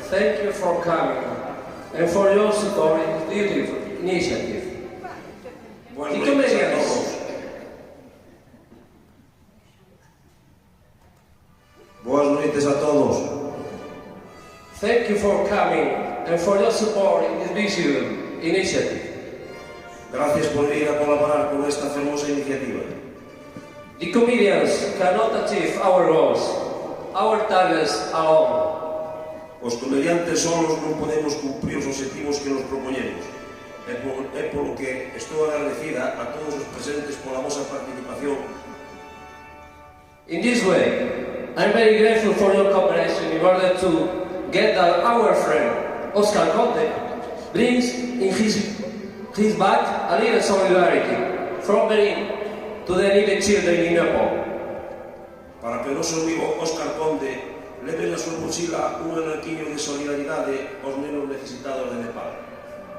thank you for coming and for your support in this beautiful initiative. Buenas noches a todos. Buenas noches a todos. Thank you for coming and for your support in this beautiful initiative. Gracias por venir a colaborar con esta famosa iniciativa. The comedians cannot achieve our goals, our targets alone. Os comediantes solos non podemos cumprir os objetivos que nos propoñemos. É polo que estou agradecida a todos os presentes pola vosa participación. In this way, I'm very grateful for your cooperation in order to get that our friend Oscar Conde brings in his back a little solidarity from Berlin to the needy children in Nepal. Para que o noso amigo Oscar Conde leve na súa mochila un anarquiño de solidaridade aos nenos necesitados de Nepal.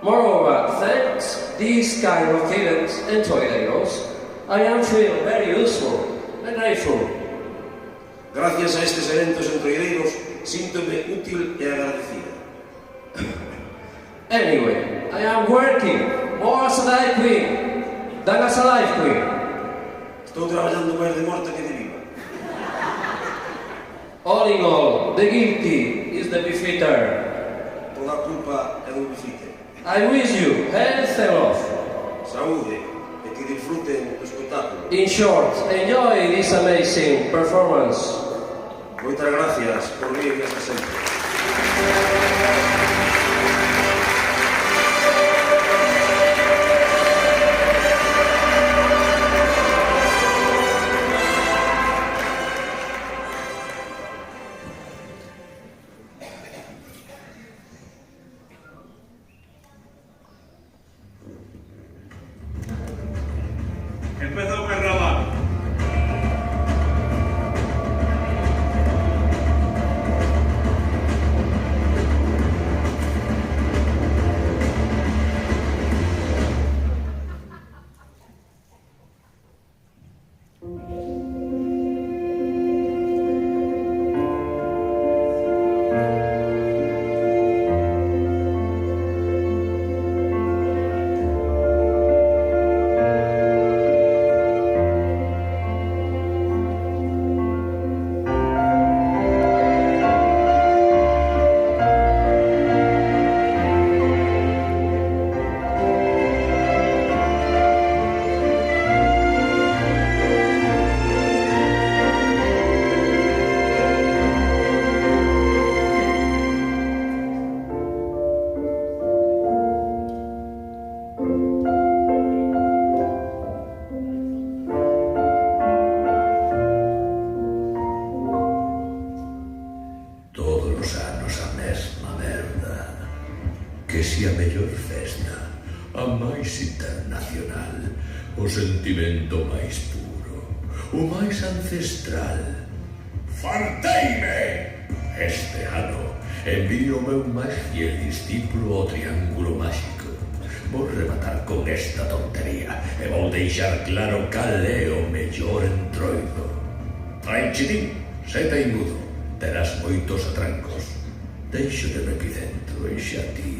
Moreover, thanks these kind of events and tornadoes, I am feel very useful and grateful. Gracias a estes eventos entroideiros, síntome útil e agradecido. Anyway, I am working more as a live queen than as a live queen. Estou traballando máis de morta que de viva. All in all, the guilty is the befitter. Toda a culpa é do bifite. I wish you health and love. Saúde e que disfruten do espectáculo. In short, enjoy this amazing performance. Moitas gracias por vir hasta sempre. Empezó a grabar. Que si a mellor festa, a máis internacional, o sentimento máis puro, o máis ancestral. Farteime! Este ano envío o meu máis fiel discípulo ao Triángulo Máxico. Vou rematar con esta tontería e vou deixar claro cal é o mellor entroido. Tranchitín, seta e mudo, terás moitos atrancos. Deixo-te no epicentro e xa ti.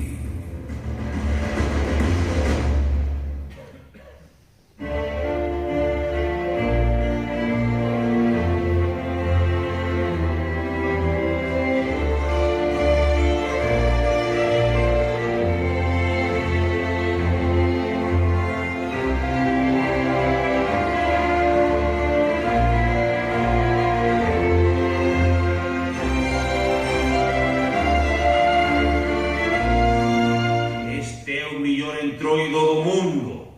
Entroido do mundo.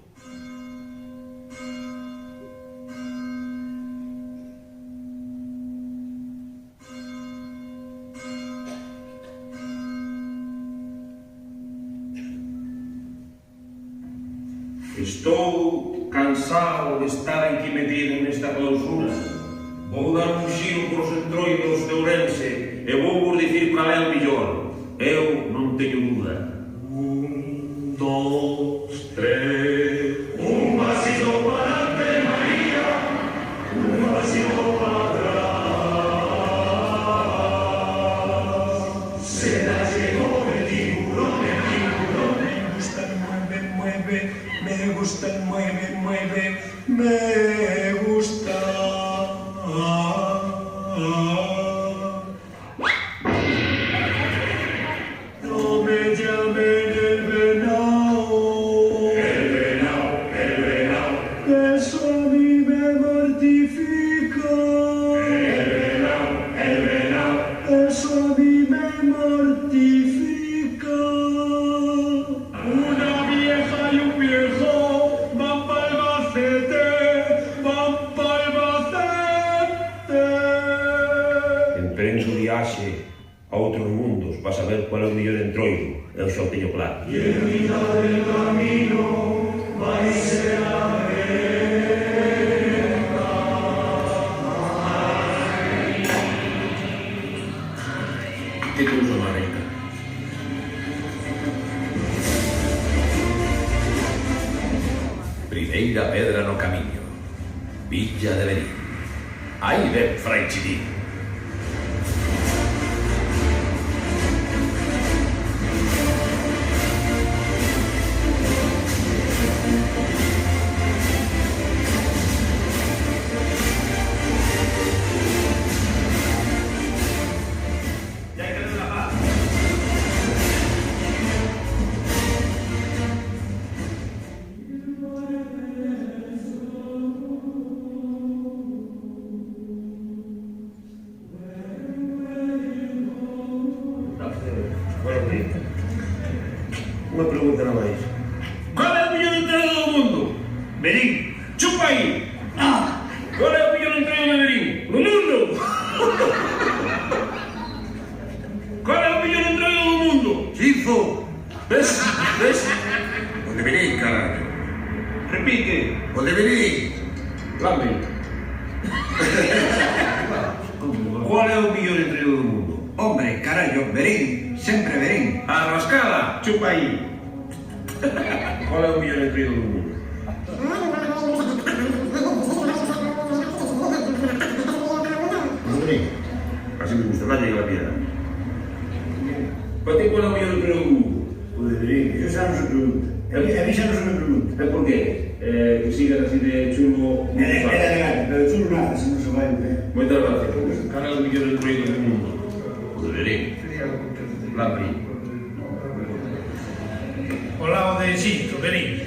Estou cansado de estar aquí metido nesta clausura. Vou dar un xiro pros entroidos de Ourense e vou vos dicir cal é o mellor. Eu non teño dúda. 1, 2, 3. Un pasito para adelante, María. Un pasito para atrás. Será me gusta el mueve, mueve, me gusta. No me llamen el venao. El venao, eso a mí me mortifica. El venao, eso a mí me mortifica. Una vieja y un viejo van pa'l Albacete, van pa'l Albacete. Emprendo viaxe a outros mundos para saber cuál é o mellor entroido. Eu xa o teño claro. Y en mitad del camino vaise a Que cousa máis rica. Primeira pedra no camiño. Villa de Verín. Aí ven, Frai Chidín. Unha pregunta na máis. Qual é o mellor entroido do mundo? Verín, chupa aí. Qual é o mellor entroido de Verín? No mundo. Qual é o mellor entroido do mundo? Chizo! Ves? Ves? O de Verín, carallo. Repite. O de Verín. Lame. Qual é o mellor entroido do mundo? Hombre, carallo, Verín, sempre Verín. A rascada, chupa aí. Qual é o mellor entroido do mundo? O de Verín. Así me gusta, dalle la piedra. Para ti, qual é o mellor entroido do mundo? O de Verín, eso xa non se pregunta. A mí xa non se me pregunta. É por qué? Que sigas así de chulo... Era legal, pero chulo nada, se non se vai ben. Moitas gracias. Cal é o mellor entroido do mundo? O de Verín. Lampi. O lado de Xinto, Verín.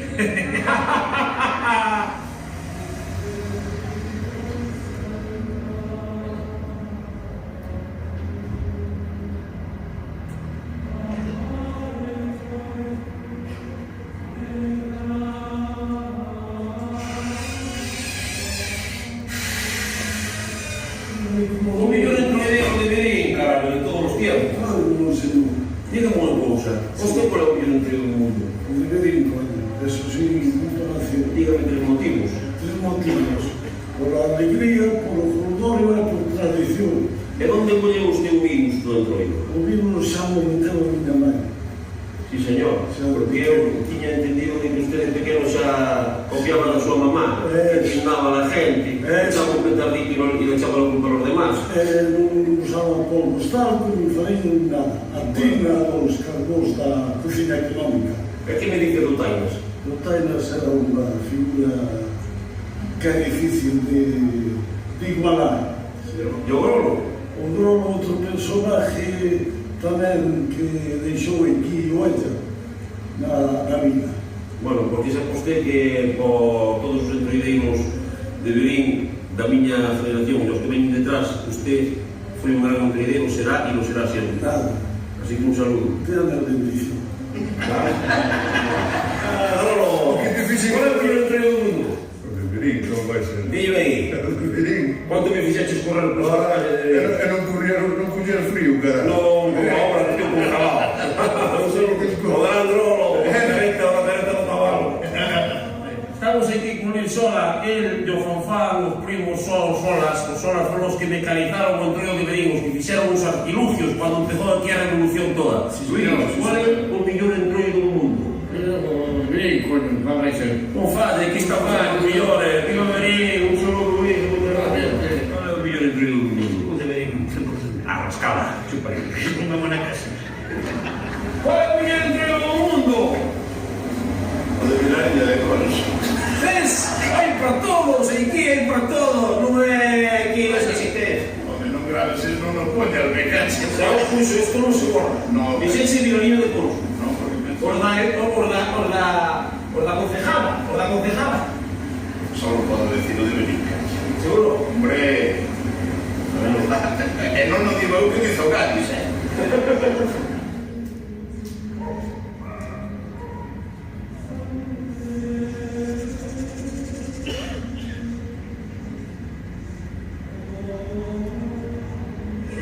O mellor entroido de Verín, caralho, de todos os tiempos. Non sei. Dígame unha cousa. Vostede qual é o mellor entroido do mundo? O de Verín, coño. Eso sí, punto nación. Dígame tres motivos. Tres motivos. Por a alegría, por o folclore e por tradición. E onde colleu usted o virus do entroido? O vino xa me meteu a miña mãe. Sí, señor. Porque eu tiña entendido de que usted de pequeno xa copiaba da súa mamá, ensinaba a la gente, echaba un petardito e le echaba a culpa a los demás. Non usaba polvos talco, ni farina, ni nada. Antiga dos carbóns da cocina económica. E que me dice do Tainas? O Tainas era unha figura que é difícil de igualar. E o Grolo? O Grolo, outro personaje tamén que deixou aquí huella na vida. Bueno, porque xa posté que por todos os entroideiros de Verín da miña generación e os que veñen detrás, usted foi un gran entroideiro, será e lo será sempre. Nada, Así que un saludo. ten a bendición. Grolo, Que difícil. qual é o mellor entroido do mundo? O de Verín non vai ser. Dime aí, O de Verín. quanto me fixeches correr por esta calle de Verín? Non corría frío, cara. Non, como ahora que estou congelado. O gran Grolo, vente a la dereta do cabalo. Estamos aquí con el Sola, el de Ofanfán, os primos Solas, os Solas foron os que mecanizaron o entroido de Verín, os que fixeron os artilugios cando empezou aquí a revolución toda. Luis, qual é o mellor entroido do mundo? Verín, coño, non vai ser. Non fade, que está mal, o mellor, viva Verín, un solo Luis, moitas gracias. Qual é o mellor entroido do mundo? O de Verín, 100%. A rascada, chupa aí. Unha buena casa. Qual é o mellor entroido do mundo? O de Vilaria de no. Dixense Violino de Conso. No, porque me... Os da concejala. Solo podo decir o de Berica. Seguro? Hombre... E non nos digo eu que dizo Gatis,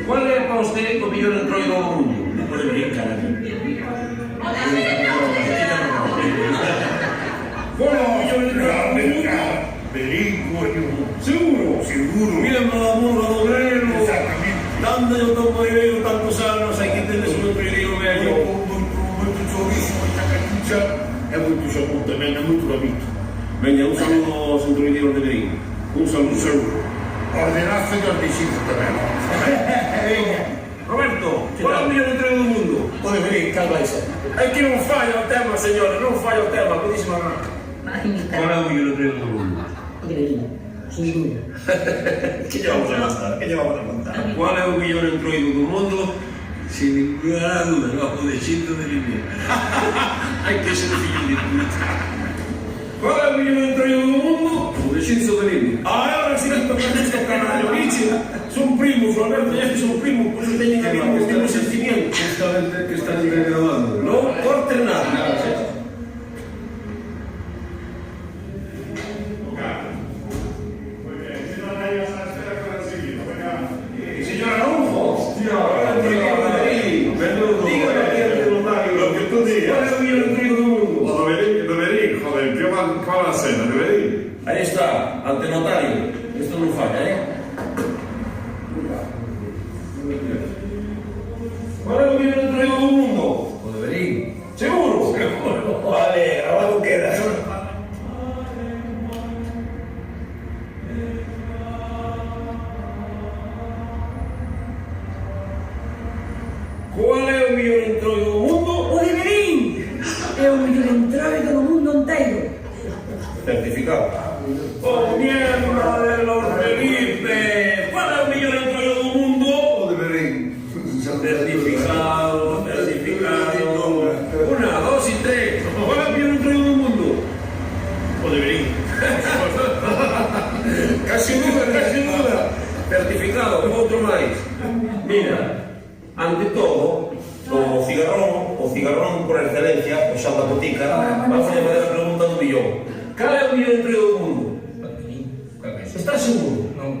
Qual é para usted o mellor entroido do mundo? Non pode brincar aquí. Bueno, yo le Berín, coño. Seguro. Seguro. Miembro da murga do Grelo. Exactamente. Dando yo tan maribeiro tantos anos, aquí tenes un entroido medio. Muito chorizo, moita cachucha. É muito xapón tamén, é muito gabito. Veña, un saludo aos entroideiros de Berín. Un saludo. Seguro. Ordenazo e os bixitos tamén. Veña. Roberto, qual é o mellor entroido do mundo? O de Berín, cal vai ser? É que non falla o tema, señores, non falla o tema, pedísima nada. Qual é o mellor entroido do mundo? Sin duda. Que lle vamos a contar? Que lle vamos a contar? Qual é o mellor entroido do mundo? Sin ninguna duda, no, o de Xinto de Línea. Hai que ser fillo de puta. Qual é o mellor entroido do mundo? O de Xinto de Línea. Ahora sí que tocan esto, caralho, bicho. Son primos, Roberto e este son primos, por eso teñen a mismo sentimiento. Que están grabando. Non corten nada. Señor Araujo, dígame aquí ante los labios. Lo que tú digas. ¿Cuál es el millón entroido del mundo? O de Berín, joder, que va a cena, de Berín. Ahí está, ante notario. Esto no falla, ¿eh? ¿Cuál es el millón entroido del mundo? O de Berín. ¿Seguro? Vale, grabado queda. ¿Cuál é o mellor entroido do mundo? O de Berín é o mellor entroido do mundo inteiro. Certificado. ¡Oh, mierda de los Felipe! ¿Cuál es el millón entroido do mundo? O de Berín. Certificado, certificado. Una, dos y tres. ¿Cuál es el millón entroido do mundo? O de Berín. Casi duda. Certificado, outro máis. Mira, ante todo, o cigarrón por excelencia, o Santa Botica, vamos a fazer a pregunta do millón. Cal é o millón entroido do mundo? Estás seguro? Non.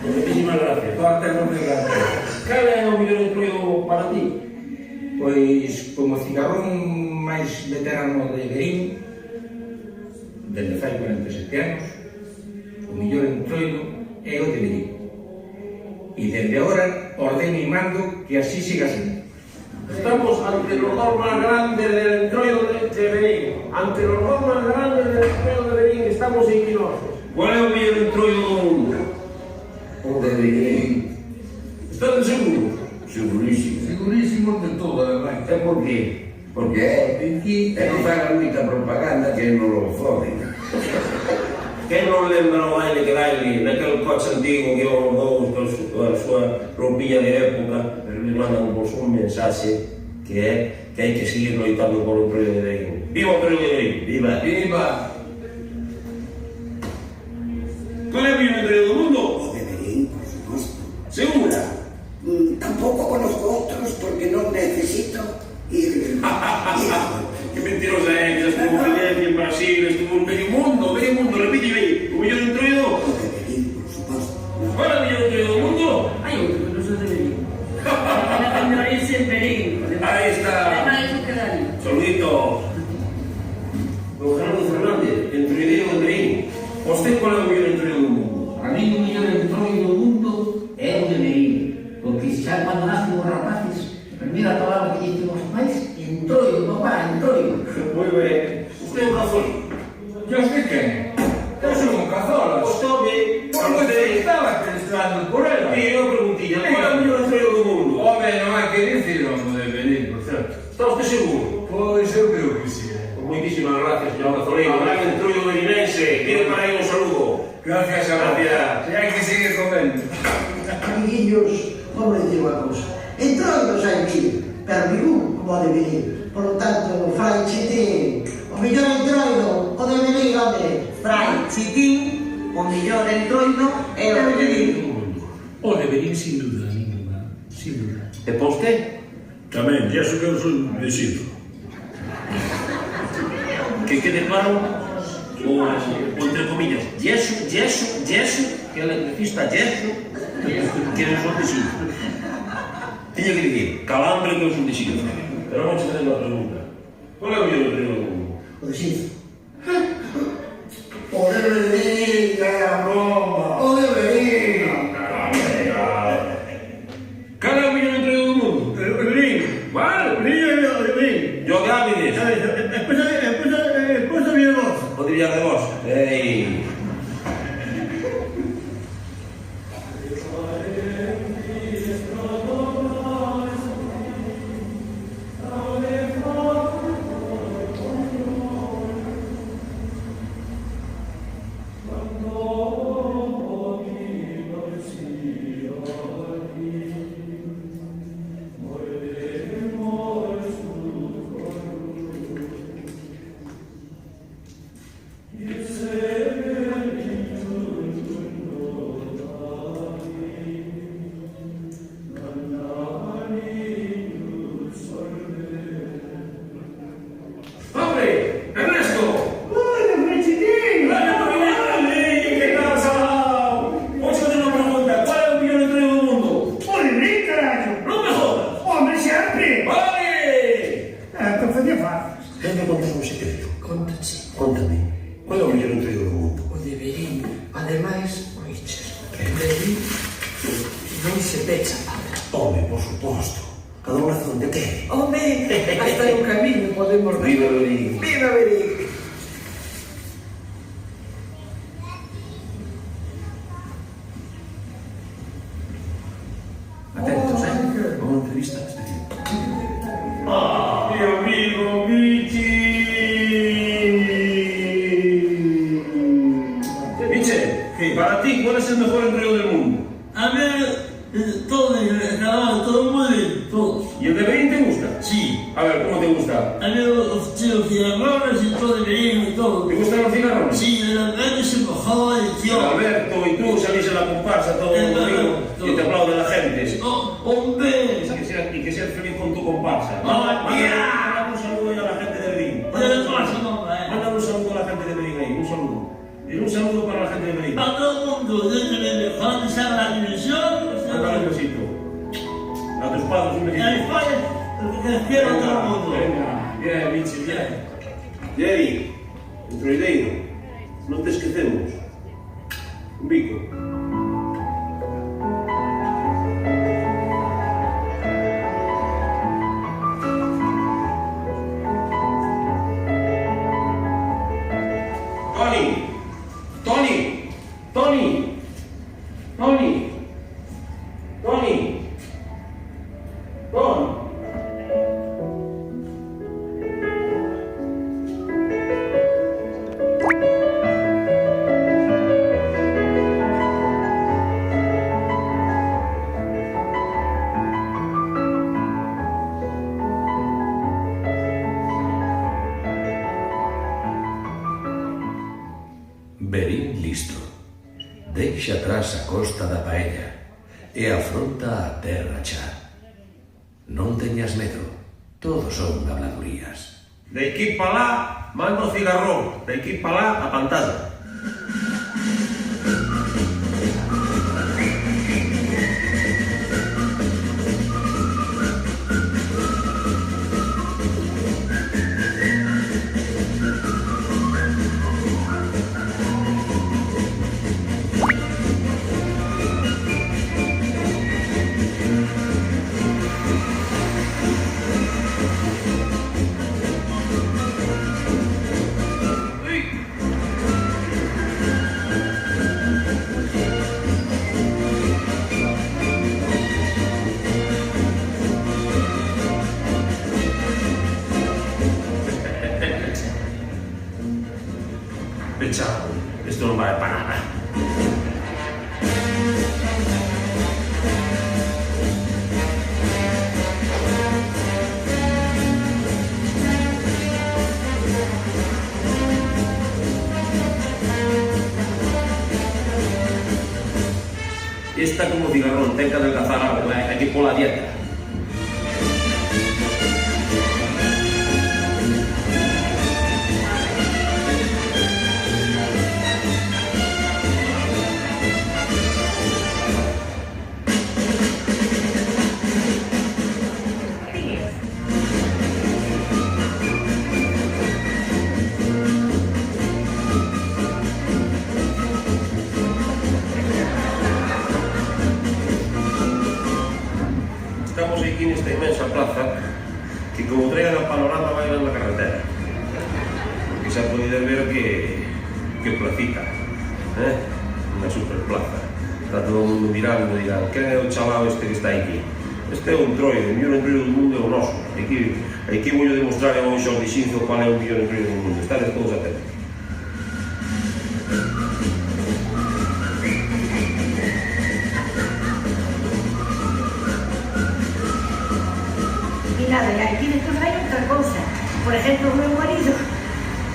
Muchísimas gracias. Cal é o millón entroido para ti? Pois, como cigarrón máis veterano de Berín, desde fai 47 anos, o mellor entroido é o de Berín. E desde agora ordeno e mando que así siga sendo. Estamos ante los dos más grandes del entroido de Berín. Ante los dos más grandes del entroido de Berín estamos inquinosos. ¿Cuál é o mellor entroido do mundo? O de Berín. ¿Estás seguro? Segurísimo. Segurísimo de todo, además. É por qué? Porque é que pagan moita propaganda que non lo foden. Quen non lembra o baile que daile naquele coche antigo que iban os dous con a súa roupilla de época, pero le mandan vos un mensaxe que é que hai que seguir loitando polo entroido de Berín. Viva o entroido de Berín! Viva! Viva! Qual é o millón entroido do mundo? O de Berín, por supuesto. Segura? Tampoco conozco otros porque no necesito ir. Que mentirosa é, que estuvo en Grecia, en Brasil, estuvo en medio mundo, repite aí, o millón entroido? O de Berín, por supuesto. Qual é o millón entroido do mundo? Hai outro que non son de Berín. Cando irse en Berín. Aí está. É máis o que dali. Saludito. Don Gerardo Fernández, entroideiro de Berín. Vostede qual é o millón entroido do mundo? A mí o mellor entroido do mundo é o de Berín, porque xa cando nacen os rapaces, a primeira palabra que dicen os pais, entroido, papá, entroido. Moi ben. Usted é un cazón. Yo sei quen? Eu son un cazolas. Tome, Porque estaba pensando por ela. e eu preguntilla, qual é o millón entroido do mundo? Home, non hai que dicir o de Berín, por certo. Está usted seguro? Pois eu creo que sí. Moitísimas gracias, señor Cazolino. Gran entroido berinense. Pide para aí un saludo. Gracias a vos. Gracias. E hai que seguir comendo. Amiguillos, como dicir unha cousa. Entroidos hai mil, pero ningún como o de venir. Por lo tanto, Fray Chitín, o millor entroido, o de venir, home. Fray Chitín, o millor entroido é o de venir. O de venir sin duda ninguna, sin duda. E pa usted? Tamén, ya so que eu son de Xifro. Que quede claro, o entre comillas, yeso, que é electricista yeso, que non son de Xifro. Tiña que dicir, calambre que eu son de Xifro. Pero vamos a fazer unha pregunta. Qual é o millor entroido do mundo? O de Xifro. O de venir, que era broma. O de venir. Cal é o millor entroido do mundo? O de venir. ¿Cuál? O de venir. Yo de Ávides. Despois da minha voz. O de Villarrebos. Ei. Contame, qual é o mellor entroido do mundo? O de Verín, ademais, oiches, Verín non se pecha padre. Home, por suposto. Cada unha hace onde quere. Home, hasta un camiño podemos dar. Viva Verín. Viva Verín. Atentos, unha entrevista especial. Mi amigo Michi. Para ti, ¿cuál es el mejor entroido del mundo? A ver, todo muy bien, todos. ¿Y el de Verín te gusta? Sí. A ver, ¿cómo te gusta? A ver, los cigarrones y todo de Verín y todo. ¿Te gustan los cigarrones? Sí, el Alberto se mojó el tío. Alberto, y tú salís en la comparsa todo el domingo y te aplaude la gente. ¡Hombre! Y que seas feliz con tu comparsa. ¡Mira! Un saludo ahí a la gente de Verín. Mándale un saludo a la gente de Verín ahí, un saludo. Y un saludo para la gente de Verín. A todo el mundo, desde cuando se haga la división. Mándale un besito. A tus padres un besito. A mis padres, que quiero a todo el mundo. Venga, bien, Michi, bien. Jerry, entroideiro, non te esquecemos. Un bico. Verín listo. Deixa atrás a costa da paella e afronta a terra xa. Non teñas medo, todos son habladurías. De aquí para lá, manda o cigarrón. De aquí para lá, a pantalla. Pechado, esto non vale para nada. está como cigarrón, ten que adelgazar algo, hai que pola dieta. Estamos aquí nesta inmensa plaza que como traigan a panorama bailan na carretera, porque xa podedes ver que placita, unha super plaza. Está todo o mundo mirando e dirán, quen é o chalao este que está aquí? Este é un entroido, o mellor entroido do mundo é o noso. Aquí vou demostrar ao Xordi Xinzo qual é o mellor entroido do mundo. Estades todos atentos. E aquí despois hai outra cousa. Por exemplo, o meu marido,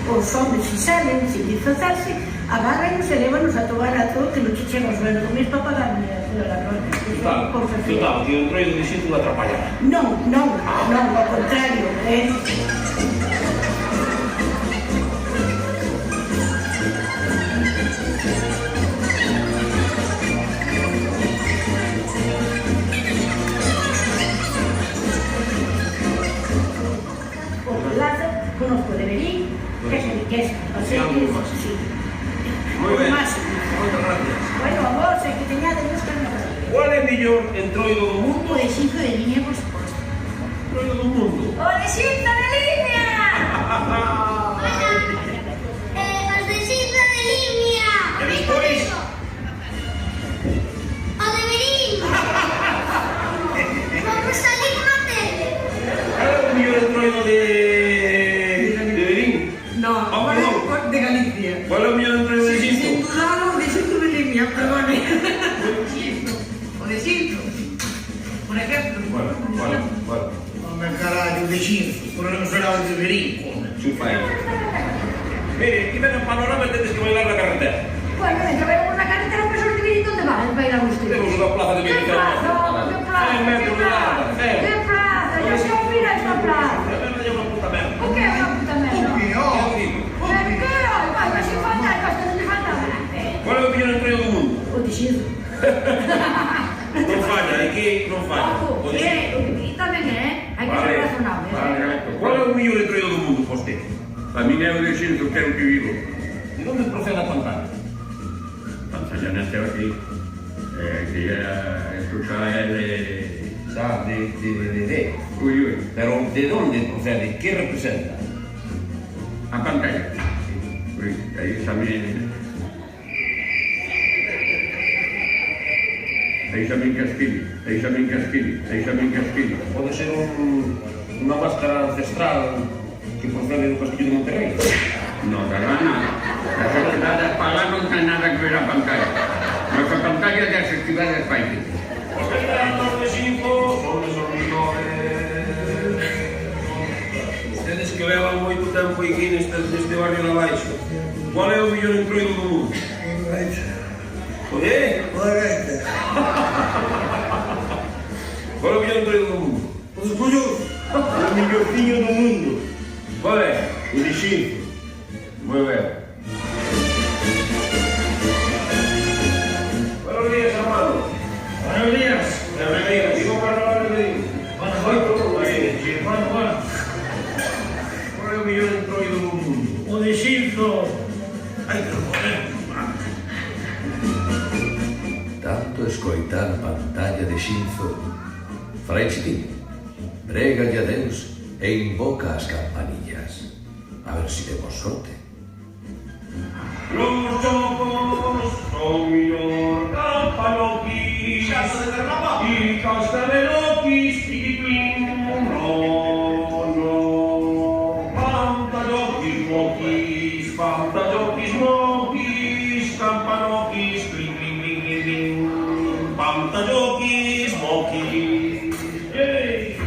os homes se salen, sin disfrazarse, agarran e levanos a tomar a todo que non che chega os menos do mes para pagarme a roda. Total, que o entroido de xinto unha atrapallada. Non, ao contrario, conozco de Berín, que es riqueza. Sí. Muy ben. Moitas gracias. Bueno, a vos, que teñades buscar na casa. Qual é o mellor entroido do mundo? O de Xinzo de Limia, por suposto. Entroido do mundo? O de Xinzo de Limia! Os de Xinzo de Limia! E despois? O de Berín! Vamos salir na tele! Cal é o mellor entroido de Berín? No, de Galicia. Qual é o mellor entroido de Xinzo? Sin dudar, o de Xinzo de Limia, perdone. O de Xinzo, por ejemplo. Bueno. Home, carallo, de Xinzo, por non será o de Berín. Chupa aí. Mire, aquí ven o panorama e tedes que bailar na carretera. Bueno, mentre vemos na carretera, pues os de Berín, onde van? Para ir a usted. Temos unha plaza de Berín. Que plaza? Ya se opina esta plaza. O que é unha puta merda? O peor. Pero que? Vai, sin faltar, basta de faltar. Qual é o mellor entroido do mundo? O de Xinzo. Non falla, aquí non falla. O de Xinzo. E tamén hai que ser razonable. Qual é o mellor entroido do mundo, José? A mí é o de Xinzo, que é o que vivo. De onde procede a pantalla? Pantalla nasceu aquí. Que esto xa é de... Xa, de... Uy. Pero de onde procede? Que representa? A pantalla. Uy, aí tamén... Aí tamén casquillo. Pode ser unha máscara ancestral que procede do Castillo de Monterrey. No, nada, para lá non ten nada que ver a pantalla. Nuestra pantalla de as actividades países. Ustedes que levan moito tempo aquí neste barrio de abaixo, qual é o mellor entroido do mundo? Oye? Qual é o mellor entroido do mundo? Os escollos. O mellorciño do mundo. Qual é? O de Xinzo. Moi ben. Buenos días, hermano. Buenos días. Bienvenido. Vivo Carnaval de Berín. Bueno. Qual é o mellor entroido do mundo? O de Xinzo. Ai, que joder. Tanto escoitar a pantalla de Xinzo, Fray Chitín, prégalle a Deus e invoca as campanillas. A ver si temos sorte. Los chocos son millor campanoquis y cascabeloquis piquiplín, no, pantalloquis moquis, campanoquis, plin, plin, plin, plin, plin, pantalloquis moquis. Hey!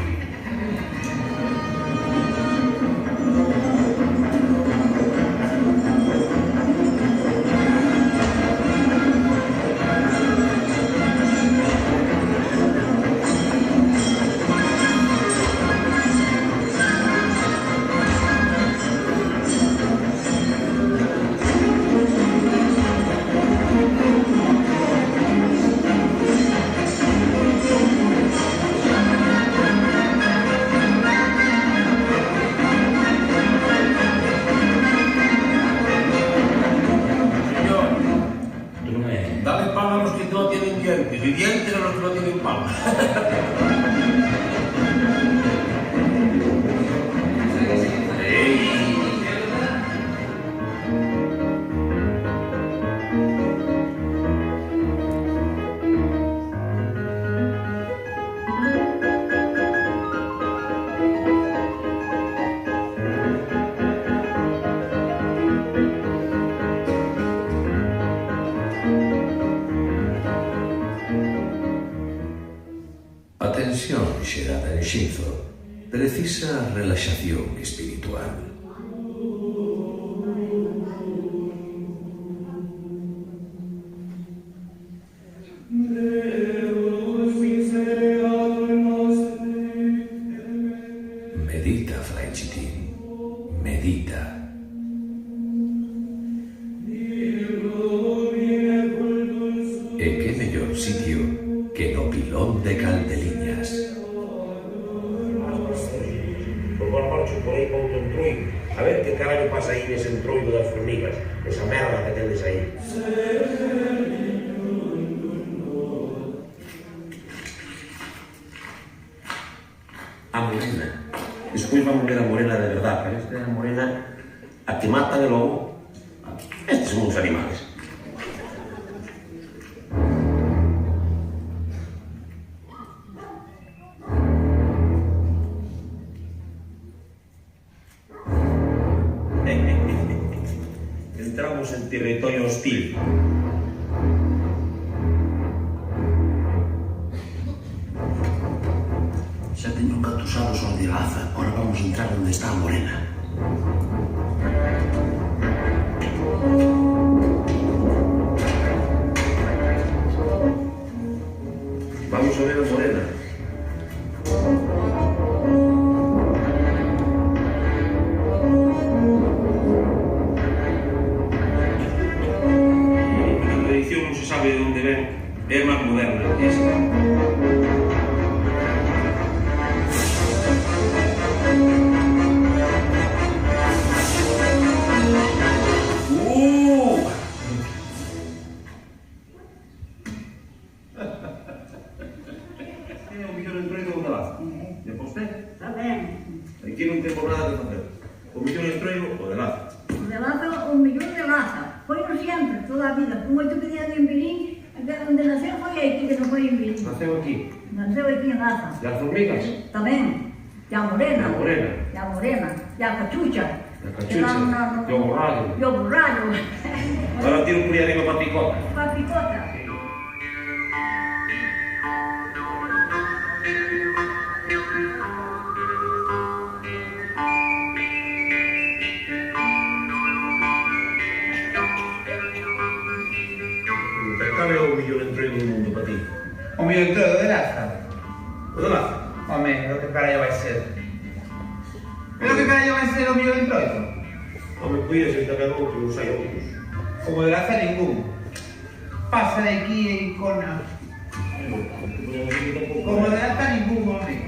tensión xerada en Xinzo precisa relaxación espiritual. Medita, Fray Chitín, medita. E que mellor sitio que no Pilón de Caldeliñas. Por marcho por aí con outro entroido, a ver que carallo pasa aí nese entroido das formigas, esa merda que tendes aí. A morena. Despois vamos ver a morena de verdad, pero esta é a morena a que mata de lobo. Estes son os animales. Entramos en territorio hostil. Xa teño engatusados os de Laza, ahora vamos a entrar onde está a morena. Vamos a ver a morena. A tradición non se sabe de onde ven, é máis moderna que esta. É o mellor entroido de Laza. De posté? Está ben. Aquí non temos nada que facer. O mellor entroido o de Laza. O de Laza, o mellor de Laza. Foi no sempre, toda a vida. Por moito que día de en Berín, onde naceu foi aquí, que non foi en Berín. Naceu aquí. Naceu aquí en Laza. E as formigas? Tamén. E a morena. E a morena. E a morena. E a cachucha. E a cachucha. E o borrallo. E o borrallo. Ahora tiro por aí arriba para a picota. Para a picota. Cal é o mellor entroido do mundo para ti? O mellor entroido de Laza? O de Laza? Home, o que carallo vai ser? Pero que carallo vai ser o mellor entroido? Home, podia ser tamén outro, non sei outros. Como de Laza ningún. Pasa de aquí e icona. Como de Laza ningún, home.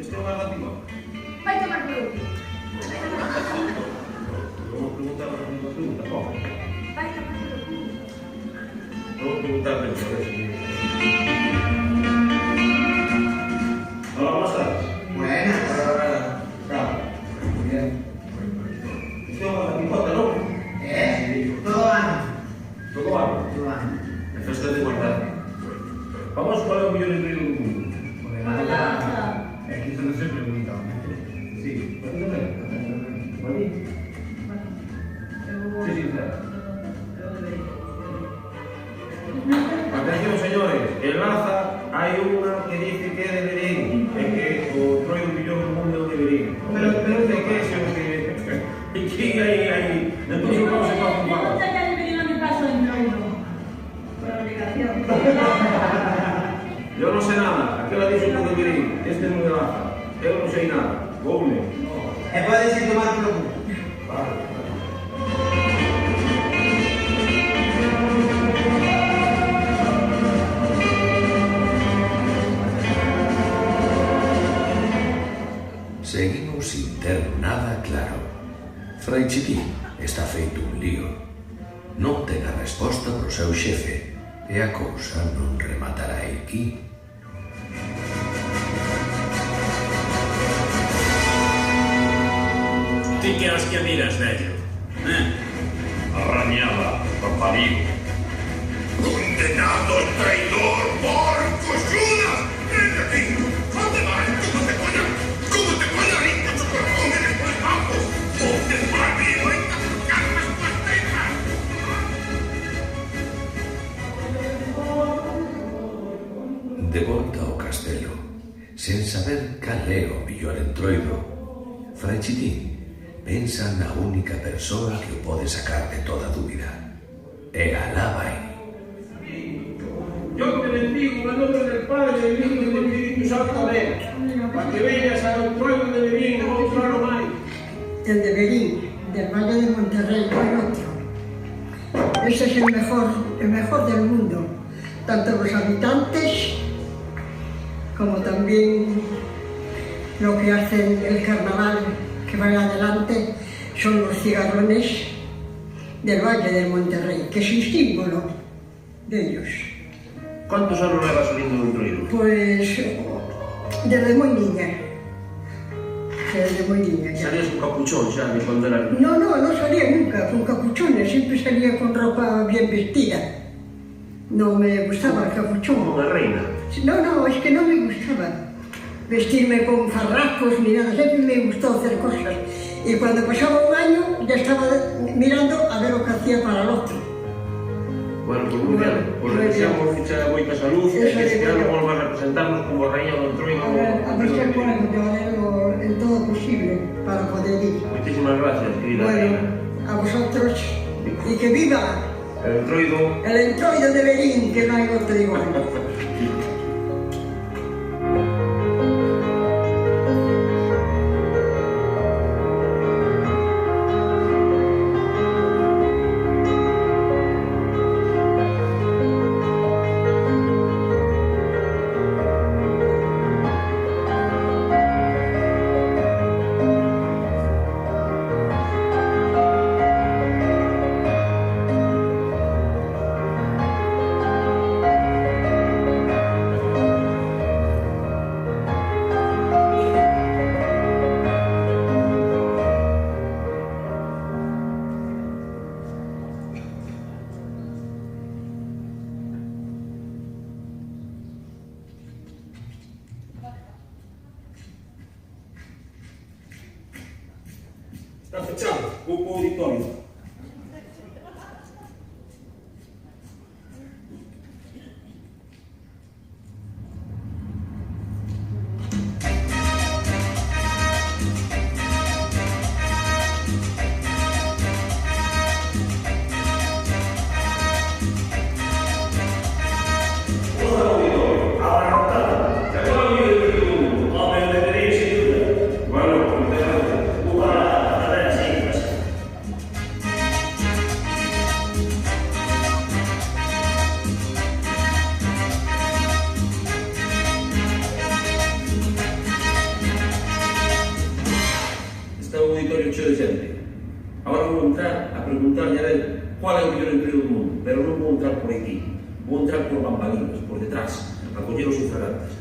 Este é o garbantigo. Vai tomar por aquí. Vamos preguntar a segunda pregunta, como? Vai tomar por aquí. Vamos preguntar a ver si... Hola, buenas tardes. Buenas. Bravo. Muy bien. Este é o garbantigo, ¿no? Todo ano. Todo ano? Todo ano. É festa de guardar. Vamos, qual é o mellor entroido do mundo? É que isso non se pregunta. Sí, ¿para ti tamén? ¿Para ti? Sí, sí, claro. Atención, señores, en Laza hai unha que dice que é de Berín, e que o entroido mellor do mundo é o de Berín. Pero de que é o que... E que hai... Entón, como se pasa un pago? Ya de Berín a mi paso de entroido. Por obligación. Yo non sei nada, aquela dixo que de Berín, este non de Laza. Eu non sei nada, voume. E podes ir tomar polo cu. Vale. Seguimos sin ter nada claro. Fray Chitín está feito un lío. Non ten a resposta pro seu xefe e a cousa non rematará aquí. Ti que as que miras, vello? Arrañada, paparigo. Condenado traidor, porco, Judas! Ven aquí! sen saber cal é o millor entroido, Fray Chitín pensa na única persoa que o pode sacar de toda dúbida. E alá vai. Yo te bendigo en nombre del Padre, del Hijo y del Espíritu Santo, amén. Para que veas al entroido de Berín, outro ano máis. El de Berín, del Valle de Monterrey, no hay otro. Ese es el mejor del mundo. Tanto los habitantes como también lo que hacen el carnaval que va adelante son los cigarrones del Valle de Monterrey, que es un símbolo de ellos. ¿Cuántos anos levas saliendo de entroido? Pues desde muy niña. Desde muy niña. Salías con capuchón xa de cuando era... No salía nunca con capuchones, siempre salía con ropa bien vestida. No me gustaba el capuchón. Como una reina. No, es que no me gustaba vestirme con farrapos ni nada, siempre me gustó hacer cosas. Y cuando pasaba un año ya estaba mirando a ver lo que hacía para el otro. Bueno, pues muy bien. Pues le deseamos que sea moita salud e que este ano volva a representarnos como reina do entroido. A ver si puedo llevarlo en todo posible para poder ir. Muchísimas gracias, querida Bueno, reina. a vosotros y que viva el entroido de Berín, que no hay otro igual. Está fechado, vou para o auditorio. Cheo de xente. Agora vou entrar a preguntarlle a él cual é o mellor emprego do mundo, pero non vou entrar por aquí, vou entrar por bambalinas, por detrás, a coller os infragantes.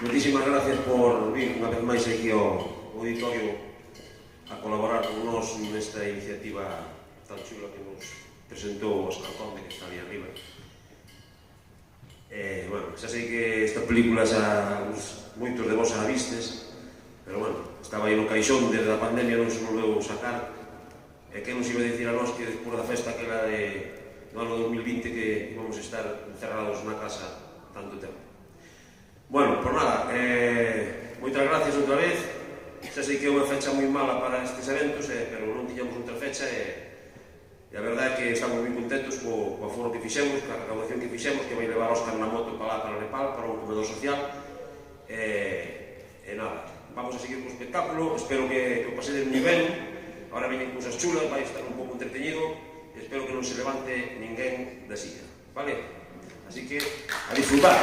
Muchísimas gracias por vir unha vez máis aquí ao auditorio a colaborar con nós nesta iniciativa tan chula que nos presentou Óscar Conde, que está ali arriba. Bueno, xa sei que esta película xa moitos de vos a vistes, pero bueno, estaba aí no caixón desde a pandemia, non se volveu sacar, e que nos iba a dicir a nós que despois da festa aquela do ano 2020 que íbamos a estar encerrados na casa tanto tempo. Bueno, por nada, moitas gracias outra vez. Xa sei que é unha fecha moi mala para estes eventos, pero non tiñamos outra fecha e a verdade é que estamos moi contentos co aforo que fixemos, ca recaudación que fixemos, que vai levar Óscar na moto para lá, para Nepal, para un comedor social. E nada, vamos a seguir co espectáculo, espero que o pasedes moi ben. Ahora veñen cousas chulas, vai estar un pouco entretenido e espero que non se levante ninguén da silla, vale? Así que, a disfrutar!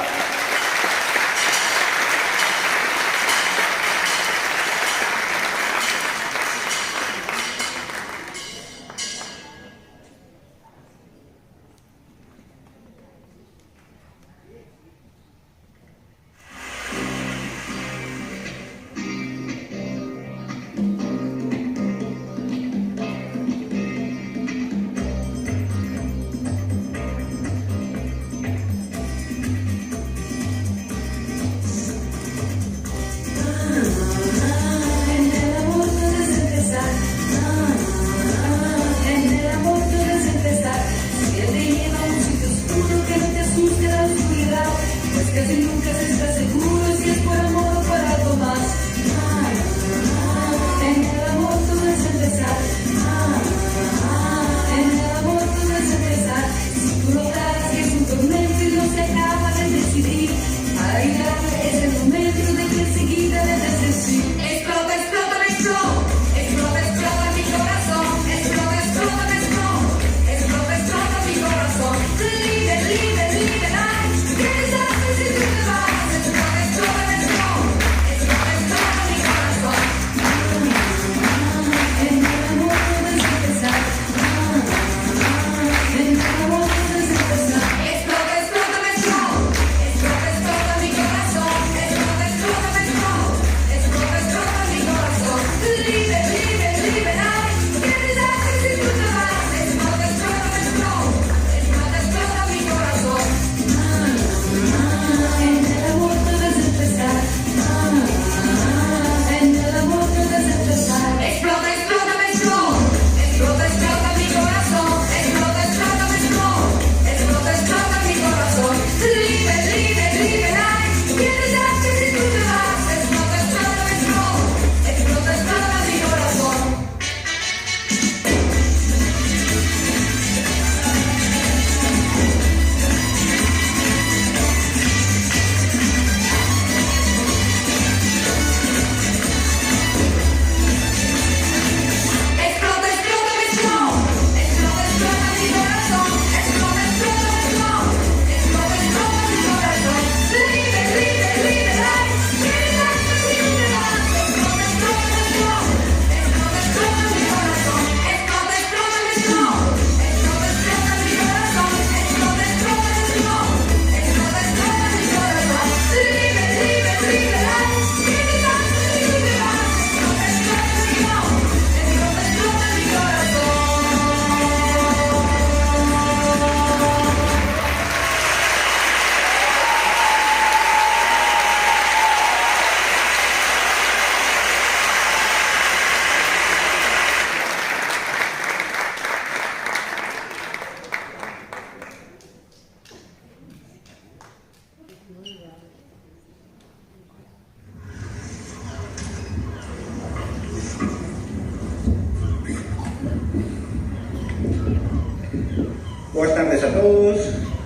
todos,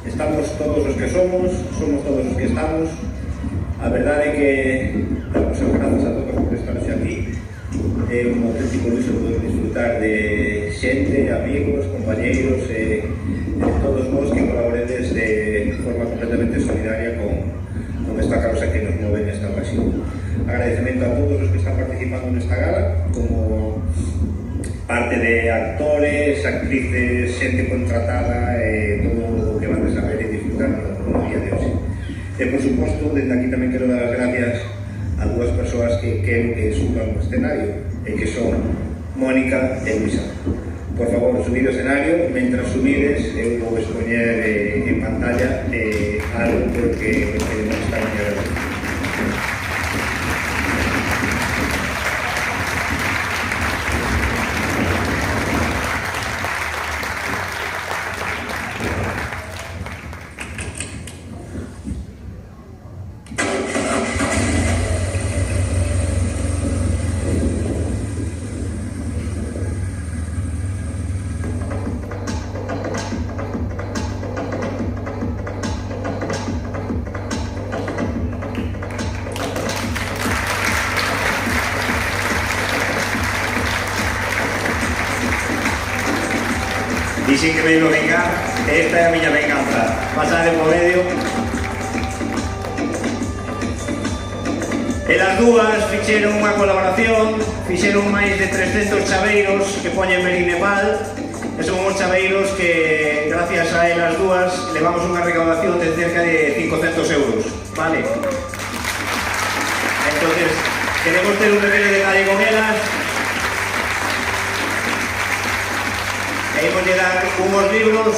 estamos todos os que somos todos os que estamos. A verdade é que damos as grazas a todos por estar aquí. É un auténtico luxo poder disfrutar de xente, amigos, compañeiros e todos vos que colaboredes de forma completamente solidaria con esta causa que nos move nesta ocasión. Agradecemento a todos os que están participando nesta gala, como parte de actores, actrices, xente contratada e todo o que van a saber e disfrutar no día de hoxe. E, por suposto, desde aquí tamén quero dar as gracias a dúas persoas que quero que suban ao escenario e que son Mónica e Luisa. Por favor, subid ao escenario. Mentras subides, eu vou expoñer en pantalla algo porque queremos estar en el... Dixen que me iba a vengar, esta é a miña venganza. Pasade por medio. Elas dúas fixeron unha colaboración, fixeron máis de 300 chaveiros que poñen Merín Nepal, e son uns chaveiros que, gracias a elas dúas, levamos unha recaudación de cerca de 500 euros, vale? Entonces, queremos ter un pequeno detalle con elas. E imos dar unhos libros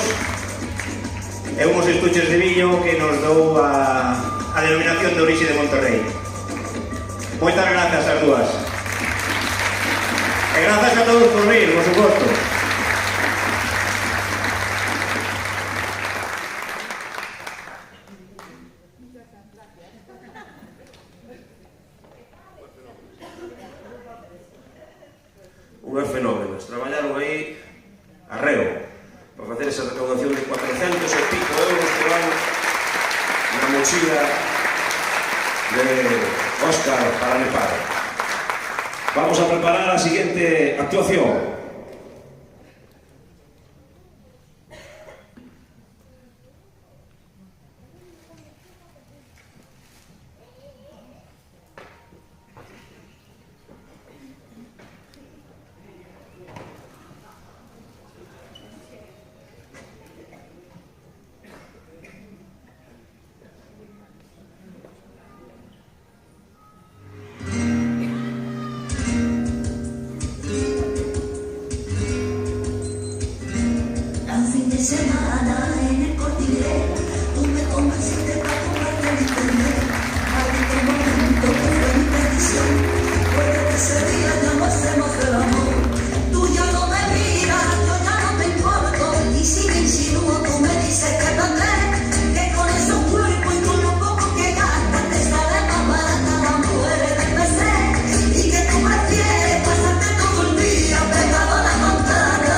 e unhos estuches de viño que nos dou a denominación de orixe de Monterrey. Moitas grazas ás dúas. E grazas a todos por vir, por suposto. Unhas fenómenas. Traballaron aí arreo para facer esa recaudación de 400 e pico euros que van na mochila de Óscar para Nepal. Vamos a preparar a siguiente actuación. Semana en el Cordillera, tú me convenciste para comprarte el internet. Maldito momento, pura mi perdición. Puede que ese día ya no hacemos el amor. Tú ya no me miras, yo ya no te importo. Y sigue insinuo, tú me dices que tendré, que con esos cuerpos y con lo poco que gastas te sale más barata la mujer del PC. Y que tú prefieres pasarte todo el día pegado a la pantalla.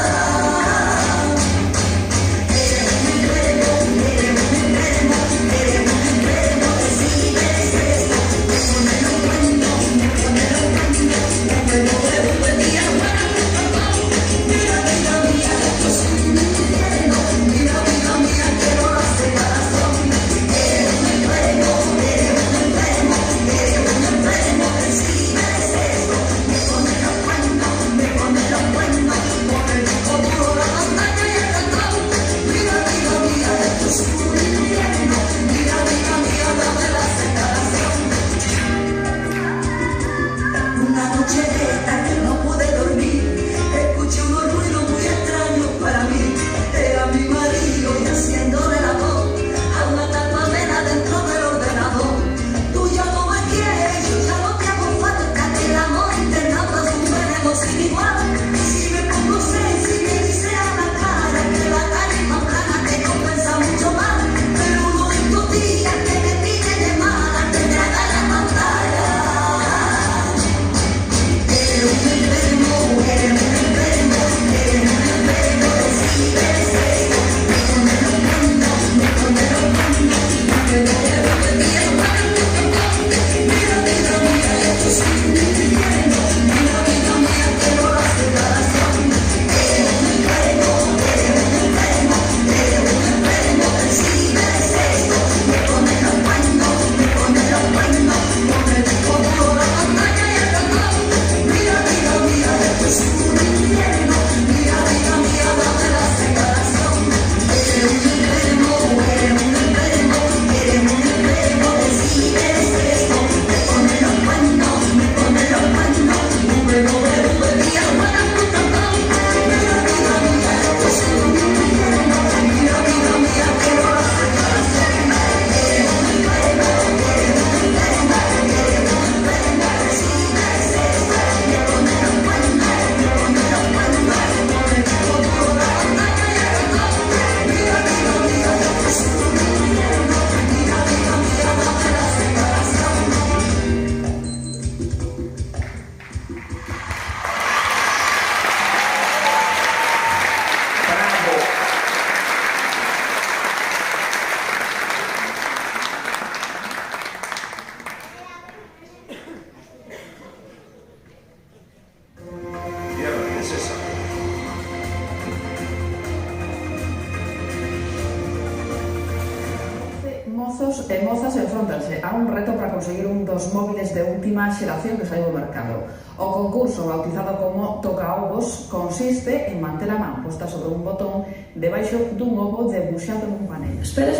e mozas enfrontanse a un reto para conseguir un dos móviles de última xeración que saiu do mercado. O concurso, bautizado como Tocaovos, consiste en manter a man posta sobre un botón debaixo dun ovo debuxado nun panel. Espera.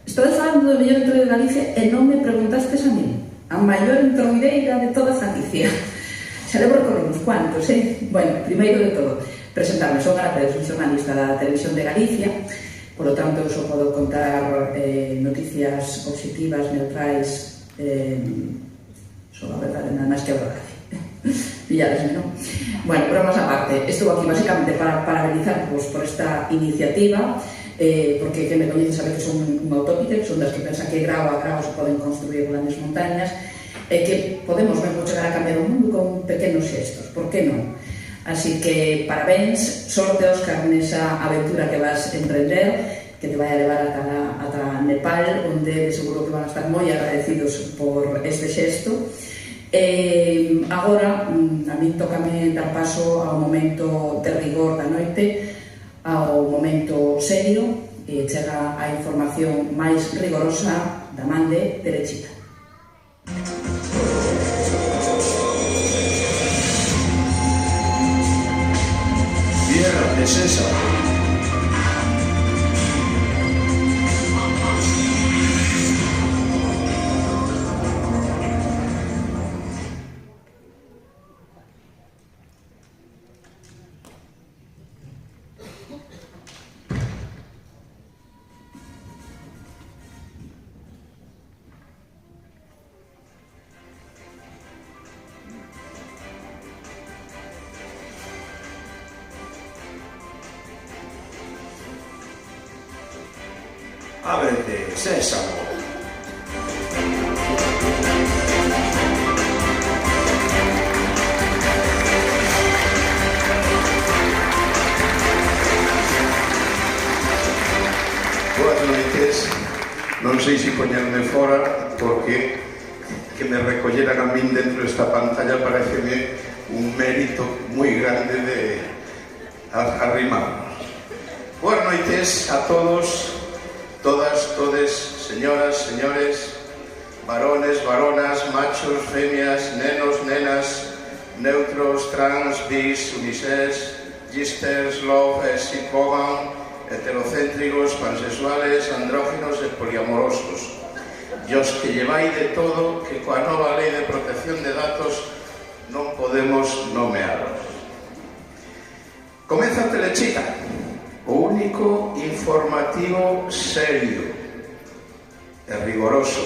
Estades falando do mellor entroido de Galicia e non me preguntastes a mí. A maior entroideira de toda Galicia. Xa le recorrimos cuantos, Bueno, primeiro de todo, presentarme. Son Ana Pérez, xornalista da Televisión de Galicia. Por lo tanto, eu só podo contar noticias objetivas, neutrais, sobre a verdade, nada máis que a verdade. Pilladesme, non? Bueno, bromas aparte, estou aquí basicamente para parabenizarvos por esta iniciativa, porque que me coñece sabe que son unha utópica, que son das que pensan que grao a grao se poden construir grandes montañas, e que podemos mesmo chegar a cambiar o mundo con pequenos xestos, por que non? Así que, parabéns, sorte, Óscar, nesa aventura que vas a emprender, que te vai a levar ata Nepal, onde seguro que van a estar moi agradecidos por este xesto. Agora, a mí tócame dar paso ao momento de rigor da noite, ao momento serio, e chega a información máis rigorosa da man de Terechita. Tierra de Sésamo. Ábrete, Sésamo. Boas noites. Non sei se poñerme fora porque que me recolleran a min dentro desta pantalla pareceme un mérito moi grande de arrimarnos. Boas noites a todos, todas, todes, señoras, señores, varones, varonas, machos, femias, nenos, nenas, neutros, trans, bis, unisex, gisters, love, psicoban, heterocéntricos, pansexuales, andróginos e poliamorosos. E os que llevai de todo que coa nova lei de protección de datos non podemos nomearos. Comeza Telechita, o único informativo serio e rigoroso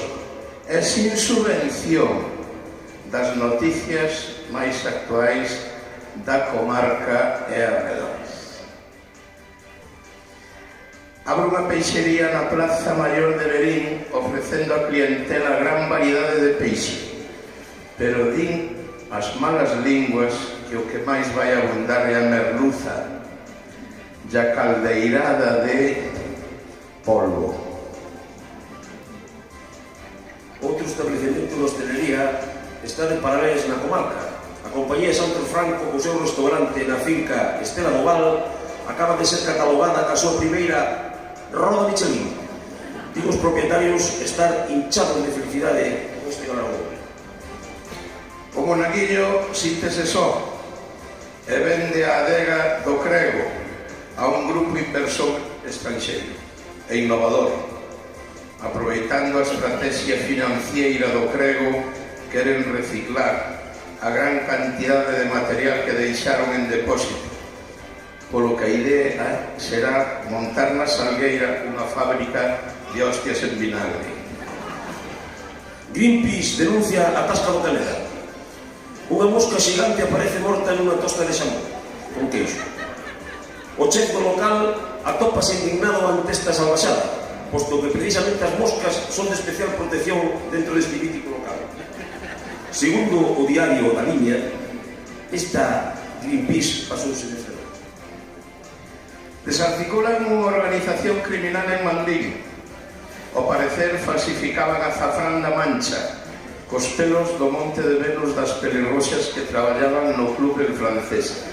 e sin subvención das noticias máis actuais da comarca e arredores. Abre unha peixería na Plaza Maior de Verín ofrecendo a clientela gran variedade de peixe, pero din as malas linguas que o que máis vai abundar é a merluza e a caldeirada de polvo. Outro establecemento de hostelería está de parabéns na comarca. A compañía Santos Franco, co seu restaurante na finca Estela do Val, acaba de ser catalogada ca súa primeira roda Michelin. Digo os propietarios estar hinchados de felicidade con este galardón. O monaguillo síntese só e vende a adega do Crego a un grupo inversor estranxeiro e innovador. Aproveitando a estrategia financiera do Crego, queren reciclar a gran cantidade de material que deixaron en depósito, polo que a idea será montar na Salgueira unha fábrica de hostias en vinagre. Greenpeace denuncia a tasca do Caneda. Unha mosca xigante aparece morta nunha tosta de xamón, con queixo. O chef do local atópase indignado ante esta salvaxada, posto que precisamente as moscas son de especial protección dentro deste mítico local. Segundo o diario da Liña, esta Greenpeace pasouse de cero. Desarticulan unha organización criminal en Mandín. Ao parecer falsificaban azafrán da Mancha, cos pelos do Monte de Venus das pelirroxas que traballaban no club El Francés.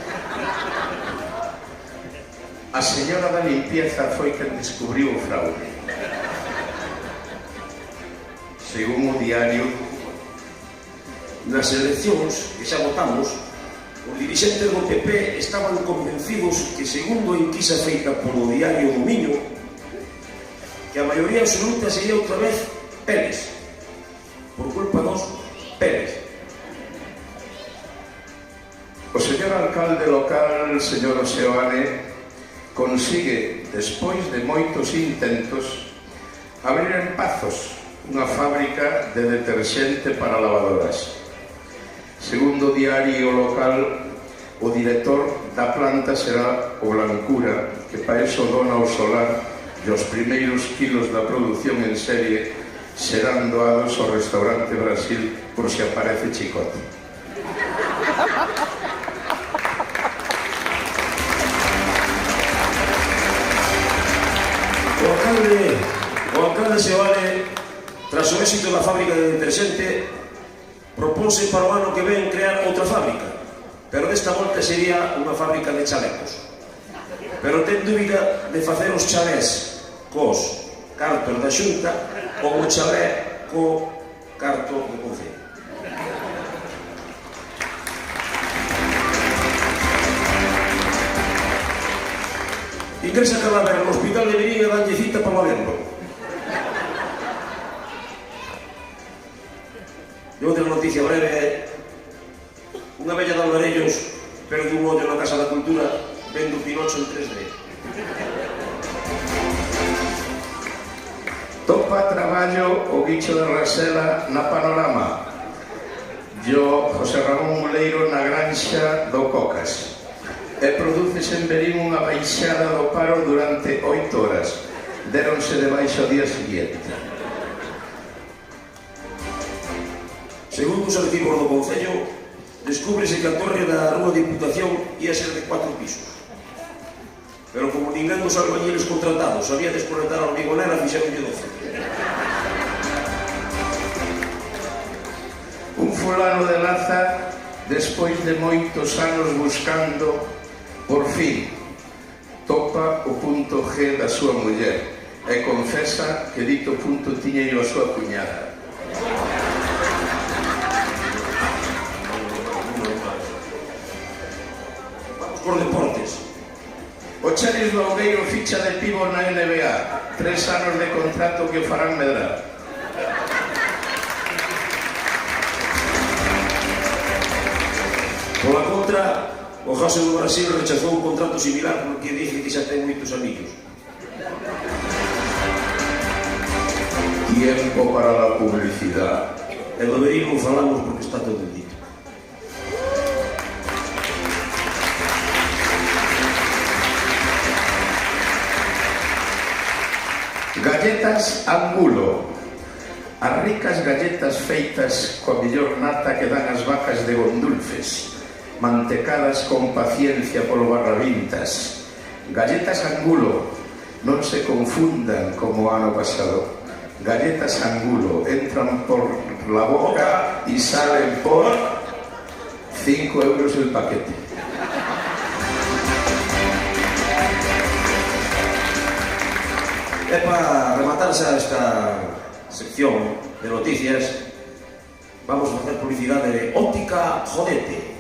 A señora da limpieza foi quen descubriu o fraude. según o diario. Nas eleccións que xa votamos, os dirixentes do PP estaban convencidos que, segundo a enquisa feita polo diario do Miño, que a maioría absoluta sería outra vez Pérez, por culpa dos Pérez. O señor alcalde local, señor Seoane, consigue, despois de moitos intentos, abrir en Pazos unha fábrica de deterxente para lavadoras. Segundo o diario local, o director da planta será o Blancura, que para eso dona o solar e os primeiros kilos da produción en serie serán doados ao restaurante Brasil por se aparece Chicote. O alcalde Seoane, tras o éxito da fábrica de deterxente, propónse para o ano que ven crear outra fábrica, pero desta volta sería unha fábrica de chalecos. Pero ten dúbida de facer os chalés cos cartos da Xunta ou o chalé co carto do Concello. Ingresa Calavera no hospital de Verín e danlle cita para valerlo. E outra noticia breve é unha bella de Alvarellos perde un ollo na Casa da Cultura vendo Pinocho en 3D. Topa traballo o bicho de Rasela na Panorama. Yo, José Ramón Muleiro, na granxa do Cocas. E prodúcese en Verín unha baixada do paro durante 8 horas. Déronse de baixo ao día seguinte. Segundo os artigos do Concello, descúbrese que a torre da Rúa Diputación ia ser de 4 pisos. Pero como ninguén dos albañiles contratados sabía desconectar a hormigonera, fixeronlle 12. Un fulano de Laza, despois de moitos anos buscando, por fin, topa o punto G da súa muller e confesa que dito punto tiña a súa cuñada. Por deportes. O Chelis Lougueiro ficha de pivo na NBA. 3 anos de contrato que o farán medrar. Pola contra, o José do Brasil rechazou un contrato similar porque dice que xa ten moitos amigos. Tiempo para la publicidad. E do Verín non falamos porque está todo dito. Galletas Angulo. As ricas galletas feitas coa mellor nata que dan as vacas de Gondulfes, mantecadas con paciencia polo Barravintas. Galletas Angulo, non se confundan como o ano pasado. Galletas Angulo entran por la boca e salen por 5 euros el paquete. E para rematarse esta sección de noticias, vamos a facer publicidade de Óptica Jodete.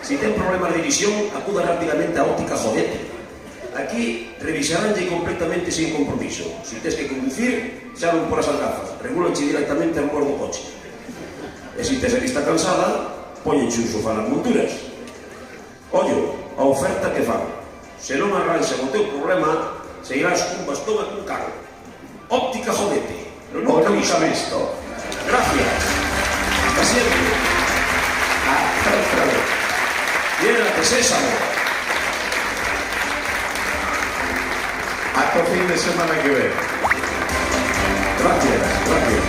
Si ten problemas de visión, acuda rápidamente a Óptica Jodete. Aquí revisaránlle completamente sin compromiso. Si tens que conducir, xa non poras as gafas, regulanche directamente ao motor do coche. E se tes a vista cansada, póñenche un sofá nas monturas. Ollo, a oferta que fan. Se non arranxan o teu problema, se irás cun bastón e cun carro. Óptica Jodete. Nunca visto. Gracias. Hasta siempre. Hasta otra vez. Llénate, sésamo. Hasta fin de semana que ven. Gracias, gracias.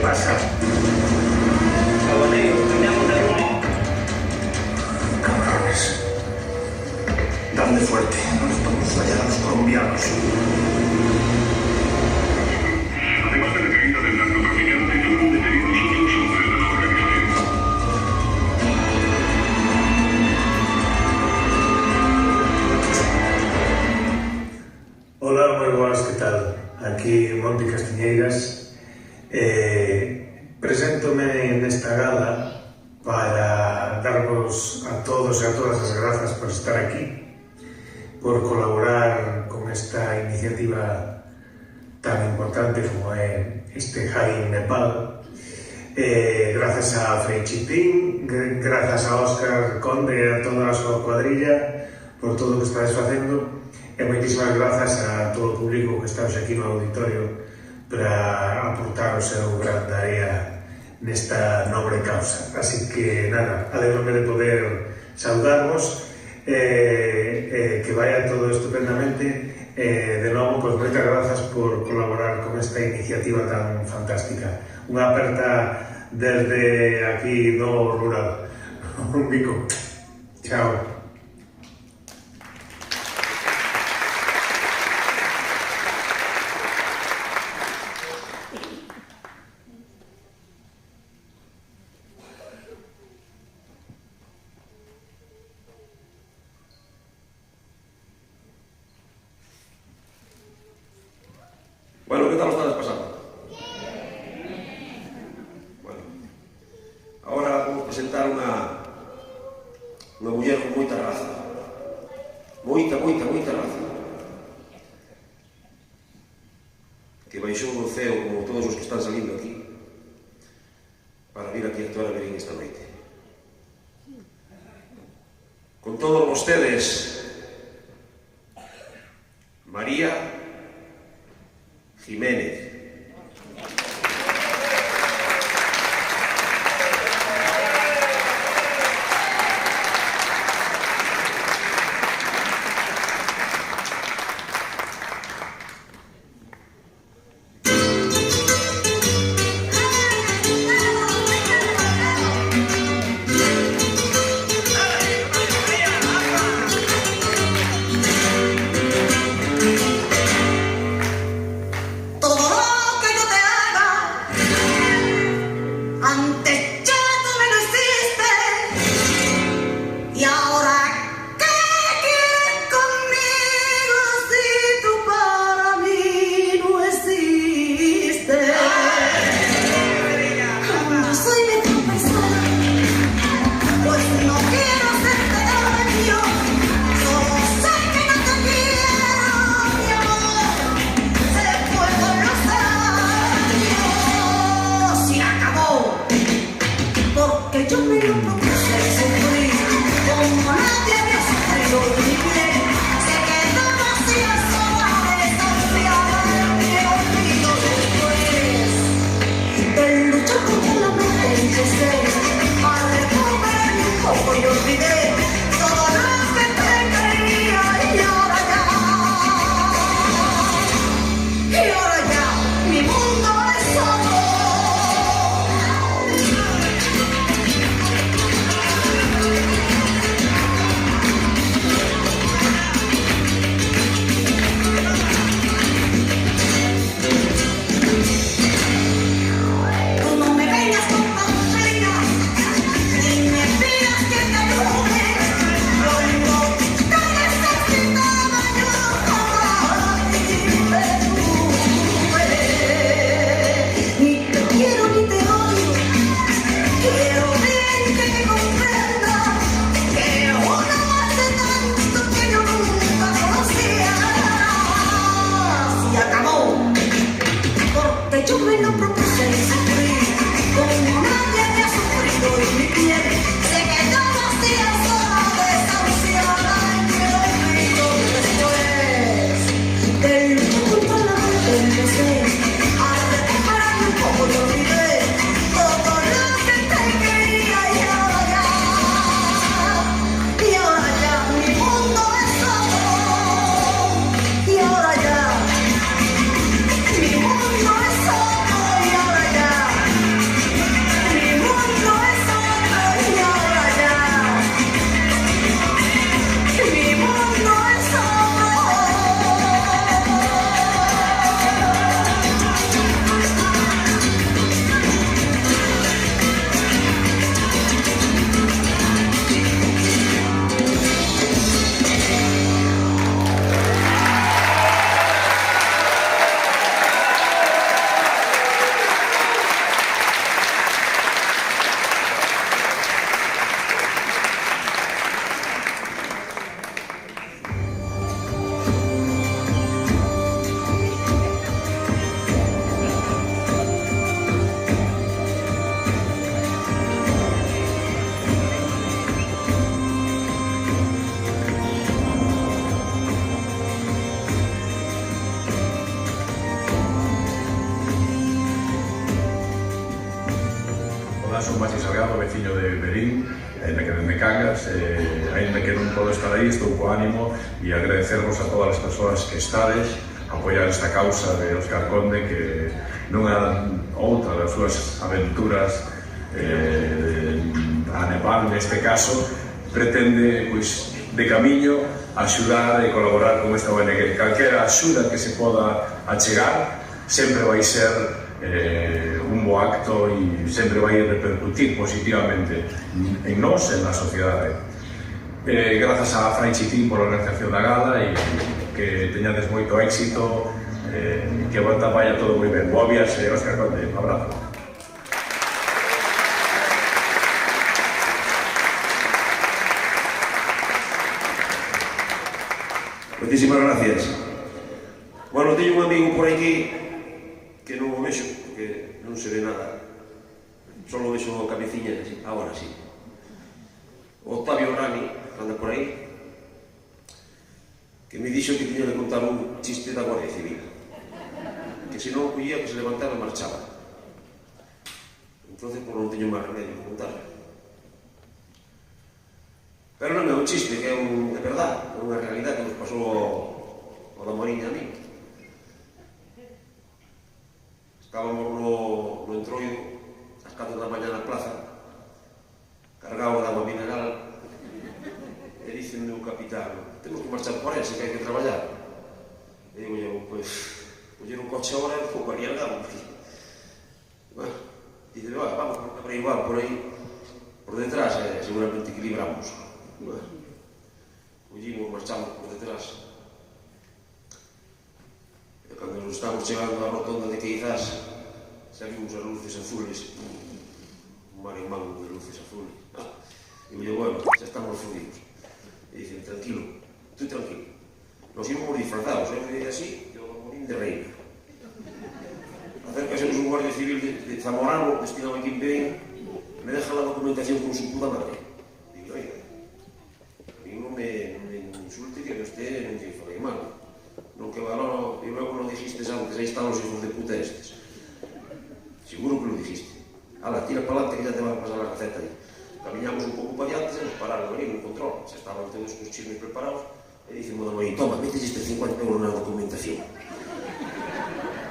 pasa? Agoneo, teníamos de lunes. Cabrones. Dale fuerte. Nos vamos a fallar a los colombianos. Además de la caída del narcotraficante, fueron detenidos otros hombres de la organización. Hola, moi boas, que tal? Aquí Monte Castiñeiras. Preséntome nesta gala para darvos a todos e a todas as grazas por estar aquí, por colaborar con esta iniciativa tan importante como é este Jai en Nepal. Grazas a Freichitín, grazas a Óscar Conde e a toda a súa cuadrilla por todo o que estáis facendo. E moitísimas grazas a todo o público que está aquí no auditorio para aportar o seu gran tarea nesta nobre causa. Así que, nada, alegro-me de poder saudarvos, que vaya todo estupendamente. De novo, pois, moitas grazas por colaborar con esta iniciativa tan fantástica. Unha aperta desde aquí no rural. Un bico. Chao. Bueno, ¿qué tal lo estás pasando? Bueno, ahora vamos a presentar una muller con moita raza. Moita raza. Que baixou do ceo, como todos os que están salindo aquí, para vir aquí a actuar a Verín esta noite. Con todos vostedes, María Jiménez. Todo Maxi Salgado, veciño de Verín, ainda que dende Cangas, ainda que non podo estar aí, estou co ánimo e agradecervos a todas as persoas que estades a apoiar esta causa de Óscar Conde, que non é outra das súas aventuras a Nepal, neste caso, pretende, pois, de camiño, axudar e colaborar con esta ONG. Calquera axuda que se poda achegar sempre vai ser un bo acto e sempre vai repercutir positivamente en nós e na sociedade. Grazas a Fray Chitín por a organización da gala e que teñades moito éxito, que vaya todo moi ben. Boa viaxe, Óscar Conde, un abrazo. Moitísimas gracias. Bueno, teño un amigo por aquí que non o vexo, porque non se ve nada. Só o vexo a cabeciña, agora sí. Octavio Rani, anda por aí, que me dixo que tiña de contar un chiste da Guardia Civil, que se non o collía, que se levantaba e marchaba. Entonces, por non teño máis remedio que contar. Pero non é un chiste, que é verdade, é unha realidade que nos pasou ao da Mariña a mí. Estábamos no Entroido, ás 4 da mañá na plaza, cargado de agua mineral, e dicen o capitán: temos que marchar por ese, que hai que traballar. E digo eu, pois, coller un coche agora é un pouco arriesgado. Bueno, dice, vamos a averiguar por aí, por detrás, seguramente equilibramos. Bueno, collimos, marchamos por detrás. E cando nos estamos chegando á rotonda de Queizás, xa vimos as luces azules, un marimán de luces azules. E me digo, bueno, xa estamos fodidos. E dicen, tranquilo, estoy tranquilo. Nos íbamos disfrazados, e así, eu morín de reina. Acércase un guardia civil de Zamorano, destinado aquí en Berín, me deja la documentación con su puta madre. Digo, oiga, a mí non me insulte que usted non te fale mal. Non que valoro, e logo lo dijiste antes, aí están os hijos de puta estes. Seguro que lo dijiste. Ala, tira para adelante que ya te van a pasar la receta aí. Camiñamos un pouco para diante e nos pararon ali no control. Se estaban todos os chismes preparados e dicen, bueno, toma, metes este 50 euros na documentación.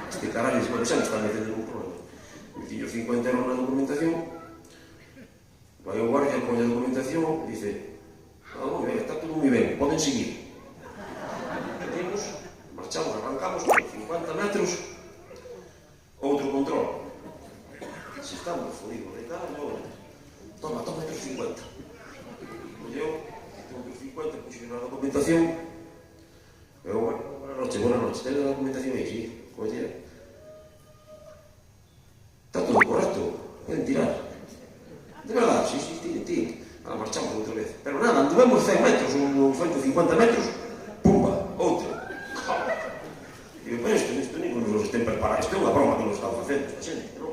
Este caralho, bueno, xa me está metendo un problema. Metí os 50 euros na documentación, vai o guardia, colle a documentación, dice, moi ben, está todo moi ben, poden seguir. Pedimos, marchamos, arrancamos, 50 metros, outro control. Se estamos fodidos de cara, toma outros 50. Colleu, outros 50, puxo na documentación, pero bueno, buenas noches, ten a documentación aí, sí, colle. Está todo correcto, pueden tirar. De verdad, sí, tiren. Ahora marchamos outra vez. Pero nada, anduvemos 100 metros, ou 150 metros, pumba, outro. Digo, pero isto nem nos estén preparados, isto é unha broma que nos están facendo, esta xente, non?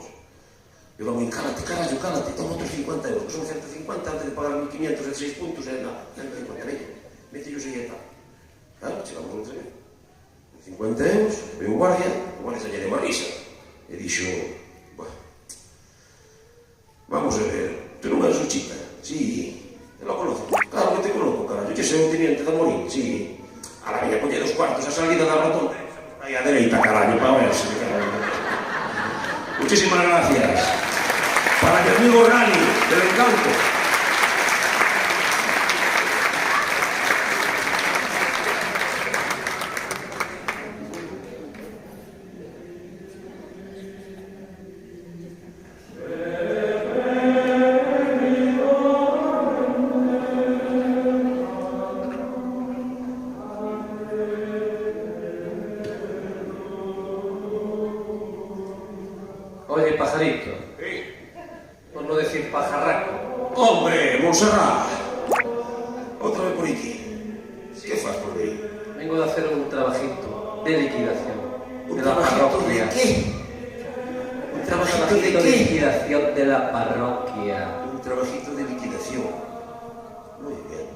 Eu dou, cálate, toma outros 50 euros, que son 150 antes de pagar 1.500 e 6 puntos, e nada, 150, métellos aí e tal. Claro, chegamos outra vez. 50 euros, veo o guardia xa lle deu a risa. E dixo, vamos a ver, tú non eres o chica? Sí, te lo conozco. Claro que te conozco, carallo. Yo soy un teniente de Morín, sí. A la villa colle 2 cuartos a salida da rotonda. Aí a dereita, carallo, para verse. Muchísimas gracias. Para mi amigo Rani, del Encanto. Oye, pajarito. Por no decir pajarraco. ¡Hombre, Montserrat! Otra vez por aquí. ¿Qué fas por ahí? Vengo de hacer un trabajito de liquidación. ¿Un trabajito de qué? ¿Un trabajito de qué? De liquidación de la parroquia. Un trabajito de liquidación. Muy bien.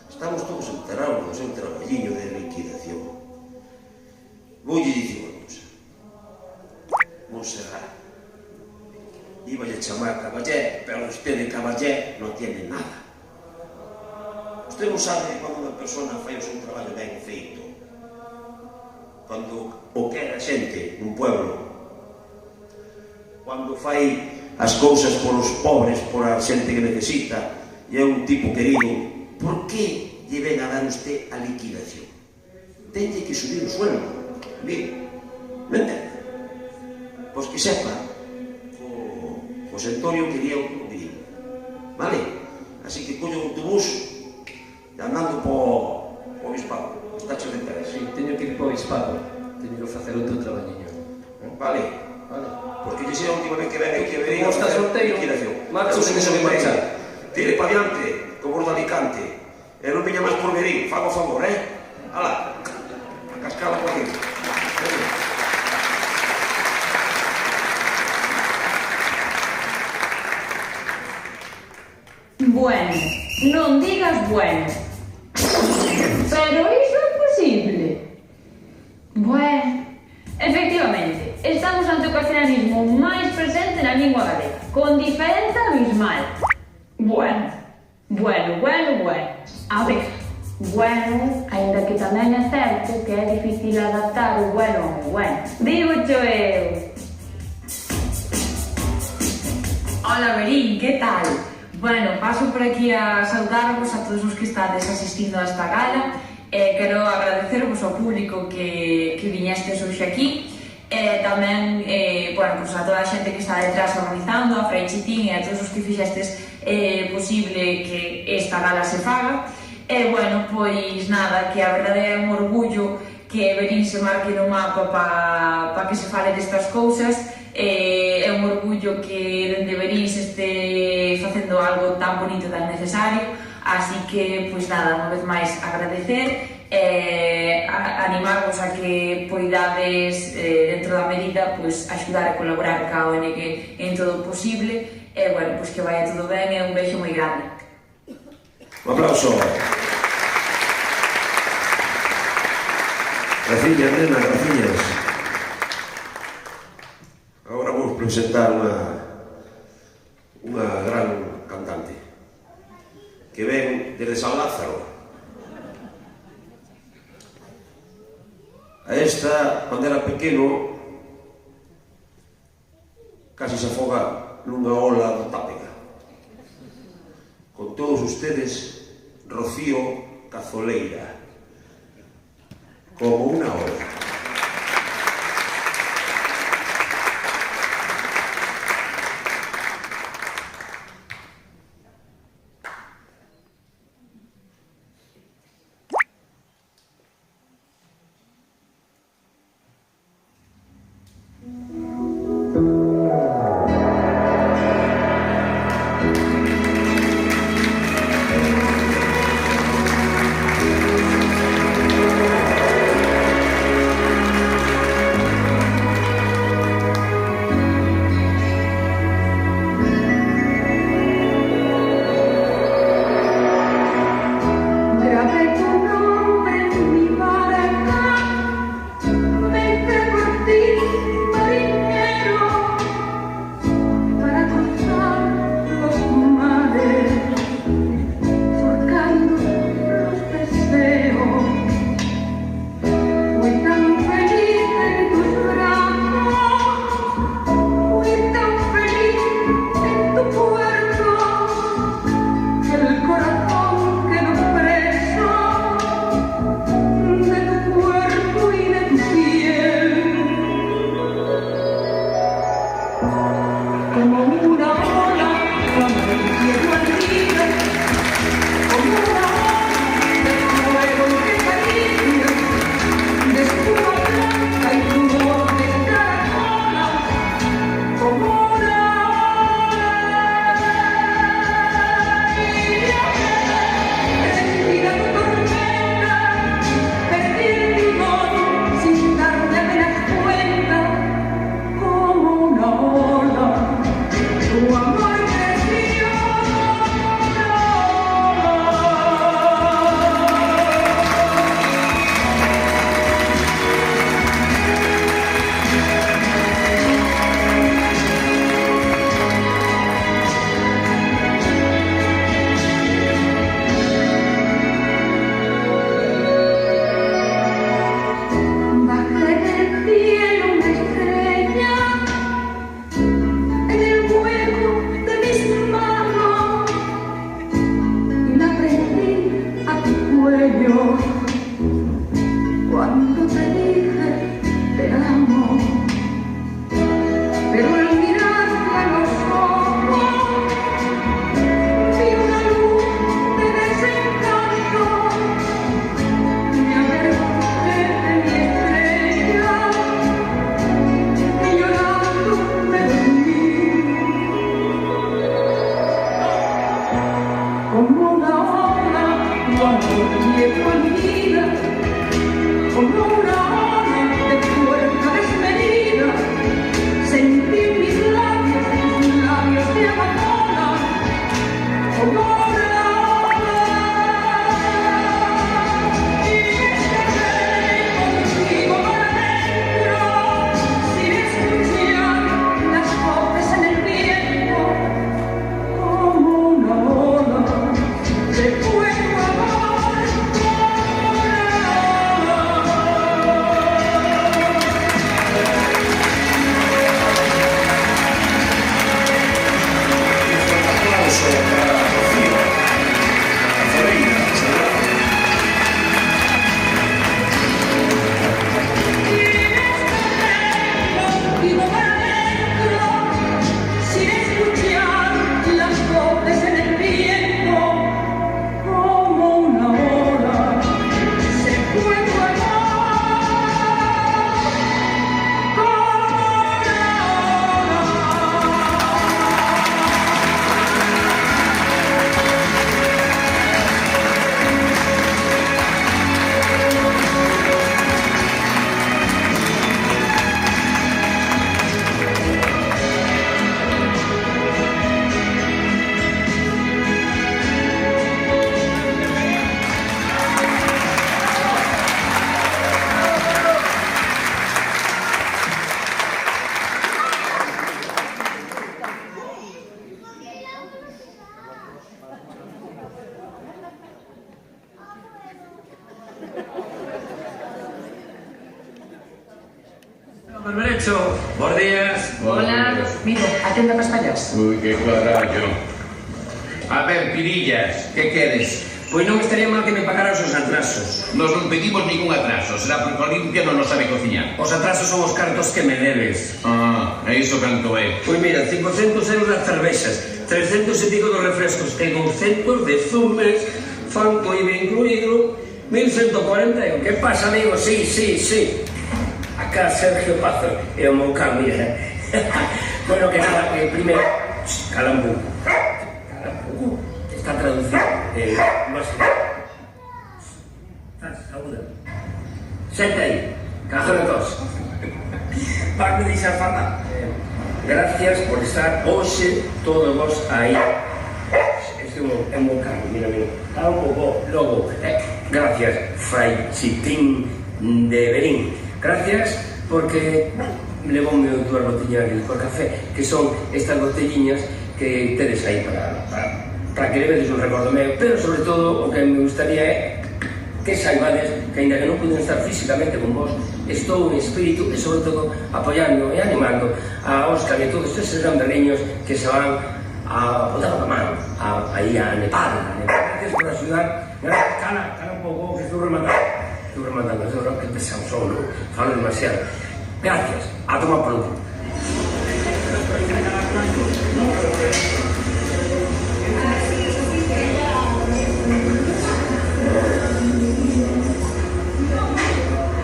Estamos todos enterados de un traballiño de liquidación. Voy a decir una cosa. Montserrat. Iba a chamar caballero. pero usted de caballé non tiene nada. Usted non sabe cando unha persona fai o seu traballo ben feito, cando o quere a xente nun pueblo, cando fai as cousas por os pobres, por a xente que necesita, e é un tipo querido. Por que lle ven a dar usted a liquidación? Tenlle que subir o sueldo. Mire, me entende? Pois que sepa, o José Antonio quería o mínimo, vale? Así que coño o autobús e andando po Obispado. Está che de interés. Sí, teño que ir po Obispado. Teño que facer outro traballiño. Vale. Porque lle sei a última vez que ven aquí a ver como está solteiro, marcho sen que marchar. Tire pa diante, co bordo de Alicante. E non viña máis por Verín, fago a favor, Alá, a cascala por aquí. Bueno, non digas bueno. Pero iso é posible. Bueno, efectivamente, estamos ante o castellanismo máis presente na lingua galega, con diferenza abismal. Bueno. A ver, bueno, aínda que tamén é certo que é difícil adaptar o bueno ao bueno. Digo eu. Hola, Berín, que tal? Bueno, paso por aquí a saudarvos a todos os que estades asistindo a esta gala. Quero agradecervos ao público que viñestes hoxe aquí. Tamén, bueno, pues a toda a xente que está detrás organizando, a Fray Chitín e a todos os que fixestes posible que esta gala se faga. Bueno, pois nada, que a verdade é un orgullo que Berín se marque no mapa para que se fale destas cousas. É un orgullo que dende Berín se este facendo algo tan bonito, tan necesario. Así que, pois nada, unha vez máis agradecer, animarvos a que poidades, dentro da medida, pois axudar a colaborar ca ONG en todo o posible. Bueno, pois que vaya todo ben e un beixo moi grande. Un aplauso. Graciñas, nena, graciñas. Agora vamos presentar unha gran cantante que ven desde San Lázaro. A esta, cando era pequeno, casi se afoga nunha ola do Tápega. Con todos ustedes, Rocío Cazoleira, como una ola. Barberecho, bons días. Hola. Miro, atenda para espallas. Ui, que cuadrallo. A ver, pirillas, que queres? Pois non estaría mal que me pagaras os atrasos. Nos non pedimos ningún atraso, será porque Olimpia non nos sabe cociñar. Os atrasos son os cartos que me debes. Ah, e iso canto é? Pois mira, 500 euros das cervexas, 300 e pico dos refrescos e 200 de zumes, fan co IVA incluído, 1140 euros. Que pasa, amigo? Sí. Acá Sergio Pazo e o Moucán, mira. Bueno, que nada, que primeiro... Cala un pouco. Está traducido. Más que... Saúde. Senta aí. Cajo de tos. Vas me deixar falar. Gracias por estar hoxe todos vos aí. Este é un Moucán, mira. Cala un pouco, logo. Gracias, Fray Chitín de Berín. Gracias porque levoume dúas botellas de licor café, que son estas botelliñas que tedes aí para que levedes un recordo meu, pero sobre todo o que me gustaría é que saibades que ainda que non puden estar físicamente con vos, estou en espírito e sobre todo apoiando e animando a Óscar e todos estes gandariños que se van a botar a man aí a Nepal. Gracias por axudar. Cala un pouco que estou rematando. Estou rematando, que pesado son, non? Falo demasiado. Gracias. A tomar por culo.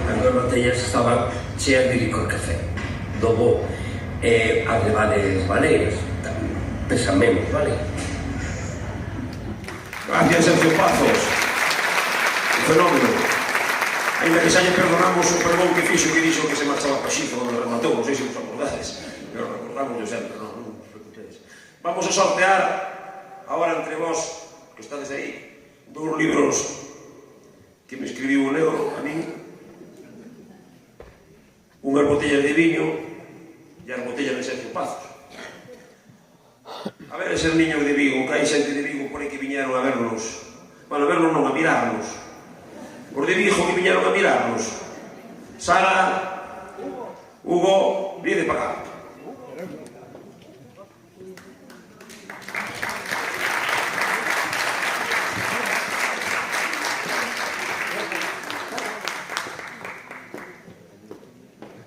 As duas botellas estaban cheas de licor café. Do bo. As levades baleiras. Pesan menos, vale? Gracias, Sergio Pazos. Un fenómeno. Ainda que xa lle perdonamos o perdón que fixo que dixo que se marchaba pa Xizo onde rematou, non sei se vos acordades, pero recordamos sempre, non vos preocupéis. Vamos a sortear agora entre vos, que estades aí, 2 libros que me escribiu un negro a min, unhas botellas de viño e as botellas de Sergio Pazos. A ver eses niños de Vigo, que hai xente de Vigo por aí que viñeron a vernos, bueno, a vernos non, a mirarnos. Os de Vigo que viñeron a mirarnos. Sara, Hugo, vide para cá.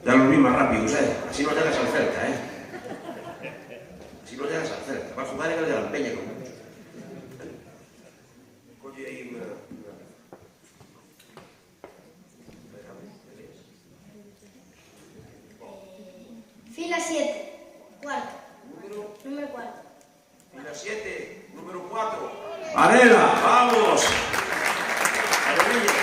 Ya los vi más rápidos, así no llegas al Celta, así no llegas al Celta. Va a jugar en el de la Peña con mucho. Colle ahí una... Fila 7, cuarto. Número 4. Fila 7, número 4. ¡Varela! ¡Vamos! ¡Alegría!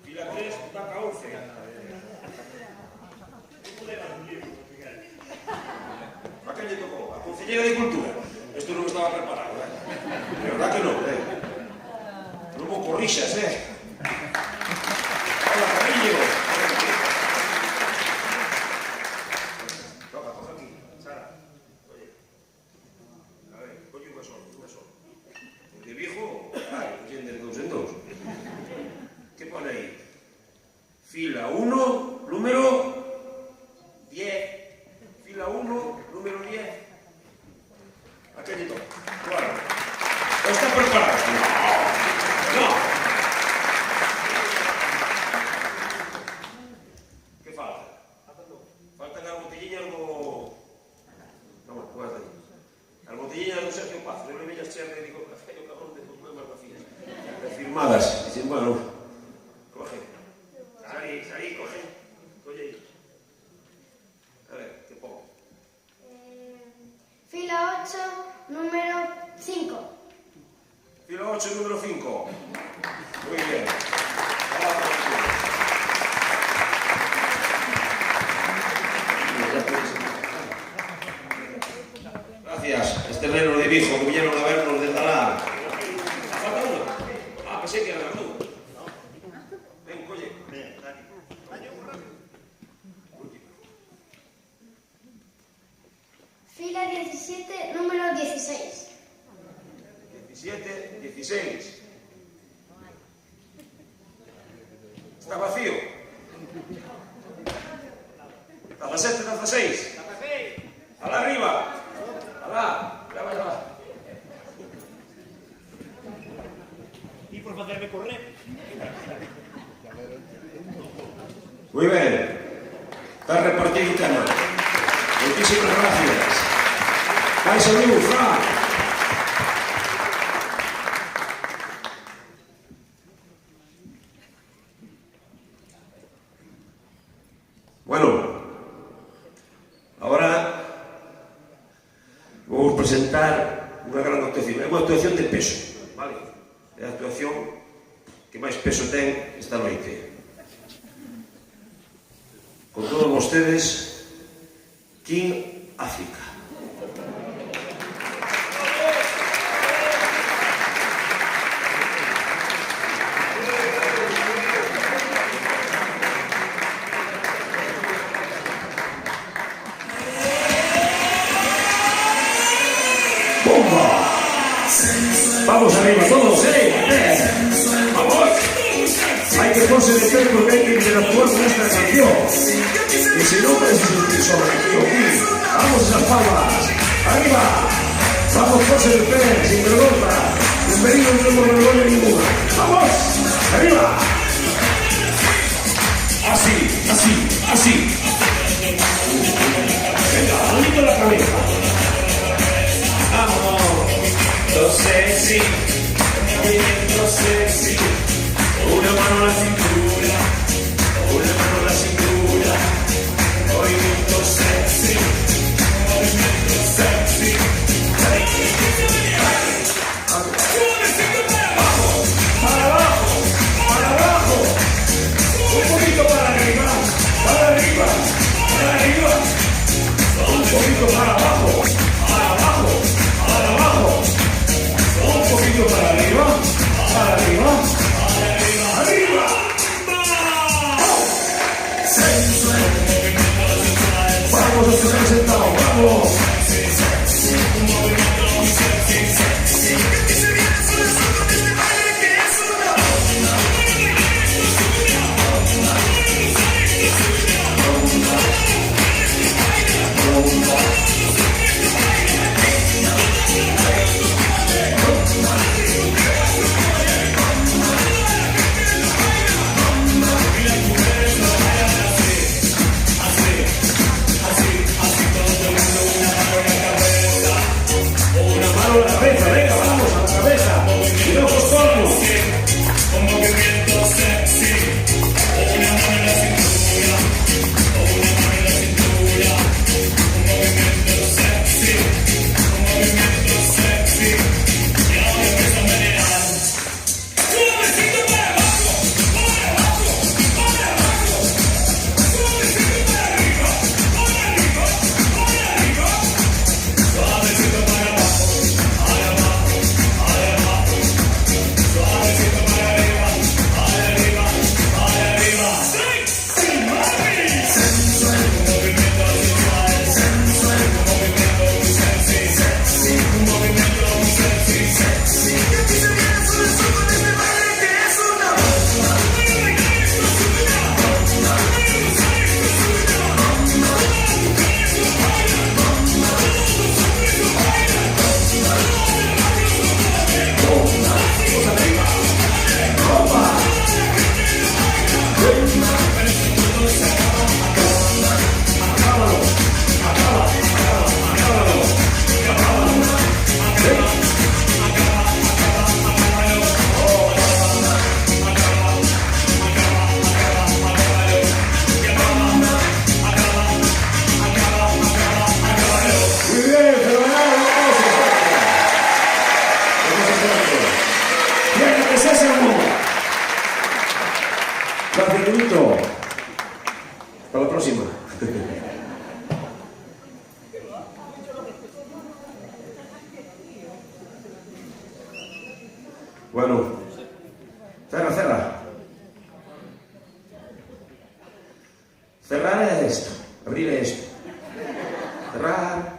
Fila 3, butaca 11. ¿A qué le tocó? ¿A Concejera de Cultura? Esto non estaba preparado, De verdad que non, Non vos corrixas, Hola, Carrillo. Toca aquí, Sara. Oye. A ver, coño unha sola. De viejo, entiende de 2 en 2. ¿Qué pone ahí? Fila 1, número 10. Fila 1, número 10. ¿A qué le toca? Claro. ¿Está preparado? No. ¿Qué falta? Faltan las botellinas do... No, bueno, guarda ahí. Las botellinas do Sergio Paz. Yo le veía echar y digo, café, yo cabrón, de tus nuevas vacías. Firmadas. Dicen, bueno, coge. Salí, coge. Coge ahí. A ver, ¿qué pongo? Fila 8, número 5. Fila 8, número 5. Muy bien. Gracias. Este reno de viejo que vinieron a vernos desde la... Falta uno. Pensé que era la 16. Está vacío. 17, 16. Alá arriba. Alá. Alá. E por facerme correr. Muy bien. Está repartido el tema. Muchísimas gracias. Vais a luz, Frank. Bueno, ahora vamos a presentar unha gran actuación. É unha actuación de peso, vale? É a actuación que máis peso ten esta noite. Con todos vostedes, King África. Vamos arriba todos, vamos. Hay que ponerse de pie porque hay que interactuar con esta canción. Y si no, puedes sentir sobre aquí. Vamos esas palmas. Arriba. Vamos, ponerse de pie, sin vergüenza. Bienvenidos, no hemos vergüenza ninguna. Vamos. Arriba. Así, así, así. Venga, bonito la cabeza. Vamos. Lo sexy, movimiento sexy. Una mano a la cintura, una mano a la cintura. Movimiento sexy, movimiento sexy. Vamos, para abajo, para abajo. Un poquito para arriba, para arriba, para arriba. Un poquito para abajo, para abajo, para abajo. Un poquito para arriba, para arriba, arriba, arriba. Vamos a estar sentados, vamos. Gracias, Benito. Hasta la próxima. Bueno, cerra. Cerrar es esto, abrir es esto. Cerrar.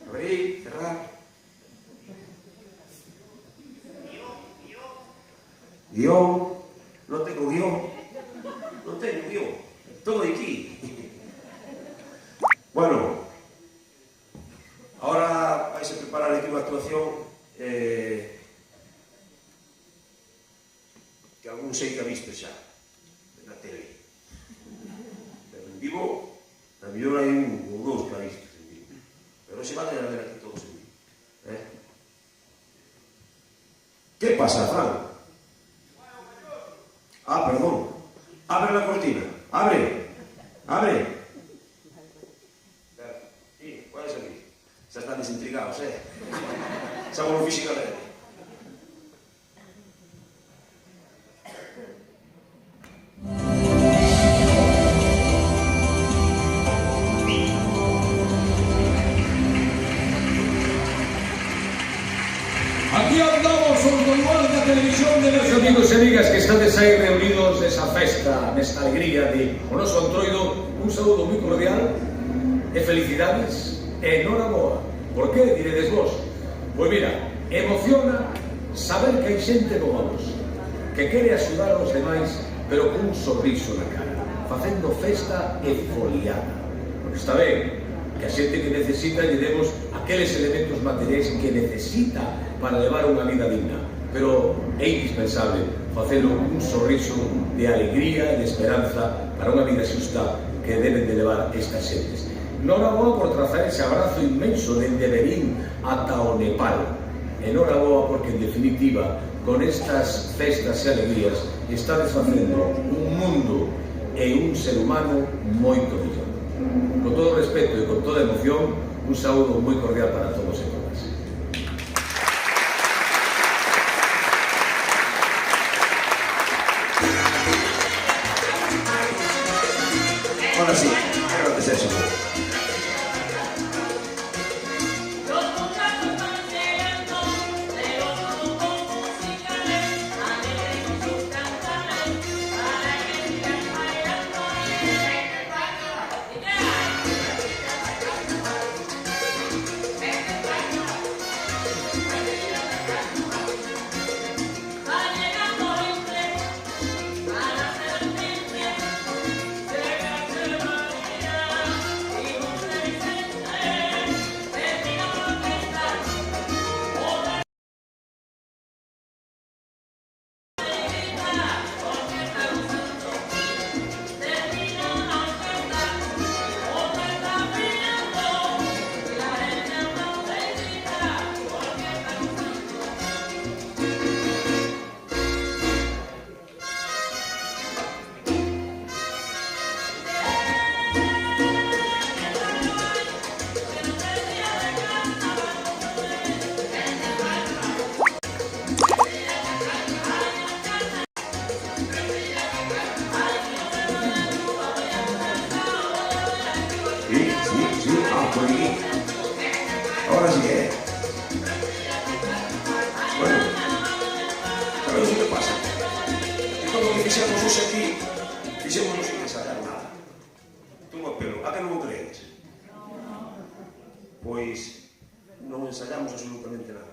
Abrir, cerrar. Guión, non tengo guión. Non teño guión. Todo aquí. Bueno, ahora vais a preparar aquí unha actuación que algún sei que ha visto xa na tele. Pero en vivo, a mellor hai un ou dous que ha visto en vivo. Pero se van a ver aquí todos en vivo. Que pasa, Fran? Ah, perdón. Abre la cortina. Abre. Abre. Sí, puede salir. Ya están desintrigados, Xa vos lo física de... Aquí andamos os do igual da televisión de meus amigos e amigas que estades aí reunidos nesa festa, nesta alegría de o noso Antroido. Un saúdo moi cordial e felicidades e enhoraboa. Por que diredes vos? Pois mira, emociona saber que hai xente como vos que quere axudar aos demais pero cun sorriso na cara, facendo festa e foliada. Porque está ben que a xente que necesita lle demos aqueles elementos materiais que necesita para levar unha vida digna, pero é indispensable facelo un sorriso de alegría e de esperanza para unha vida xusta que deben de levar estas xentes. Noraboa por trazar ese abrazo inmenso dende Benín ata o Nepal. Noraboa porque, en definitiva, con estas festas e alegrías estades facendo un mundo e un ser humano moito mellor. Con todo o respeto e con toda a emoción, un saúdo moi cordial para todos e todas. Ahora sí, agradecer eso. Ahora sí, Bueno, ¿sabes lo que pasa? Que todo lo que fixemos hoxe aquí, fixémonos sin ensayar nada. Toma pelo, a que non o crees? Pois non ensayamos absolutamente nada.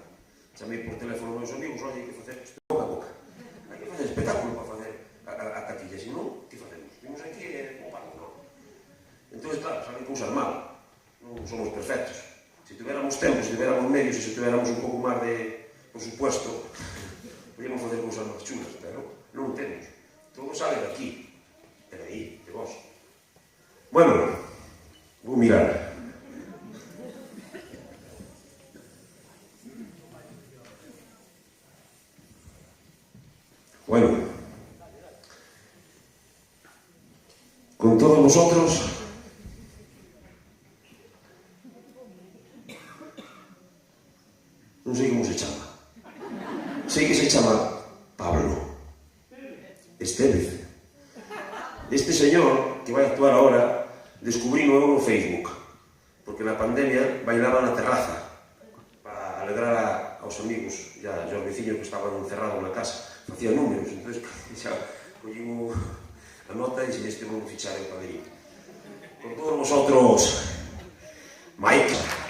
Chamei por teléfono aos meus amigos, oye, hai que facer isto boca a boca. Hai que facer espectáculo para facer a catilla, se non, que facemos? Vimos aquí e vamos, non? Entón, claro, salen cousas mal. Non somos perfectos. Se tuviéramos tempo, se tuviéramos medios e se tuviéramos un pouco máis de, por supuesto, podíamos facer cousas máis chulas, pero non o temos. Todo sale de aquí, e de aí, de vos. Bueno, vou mirar. Bueno, con todos vosotros, non sei como se chama. Sei que se chama Pablo Estévez. Este señor que vai actuar ahora descubrino eu no Facebook, porque na pandemia bailaba na terraza para alegrar aos amigos e aos veciños que estaban encerrados na casa. Facía números, entón xa collín a nota e se este vou fichar en padrino. Con todos vosotros, Mike.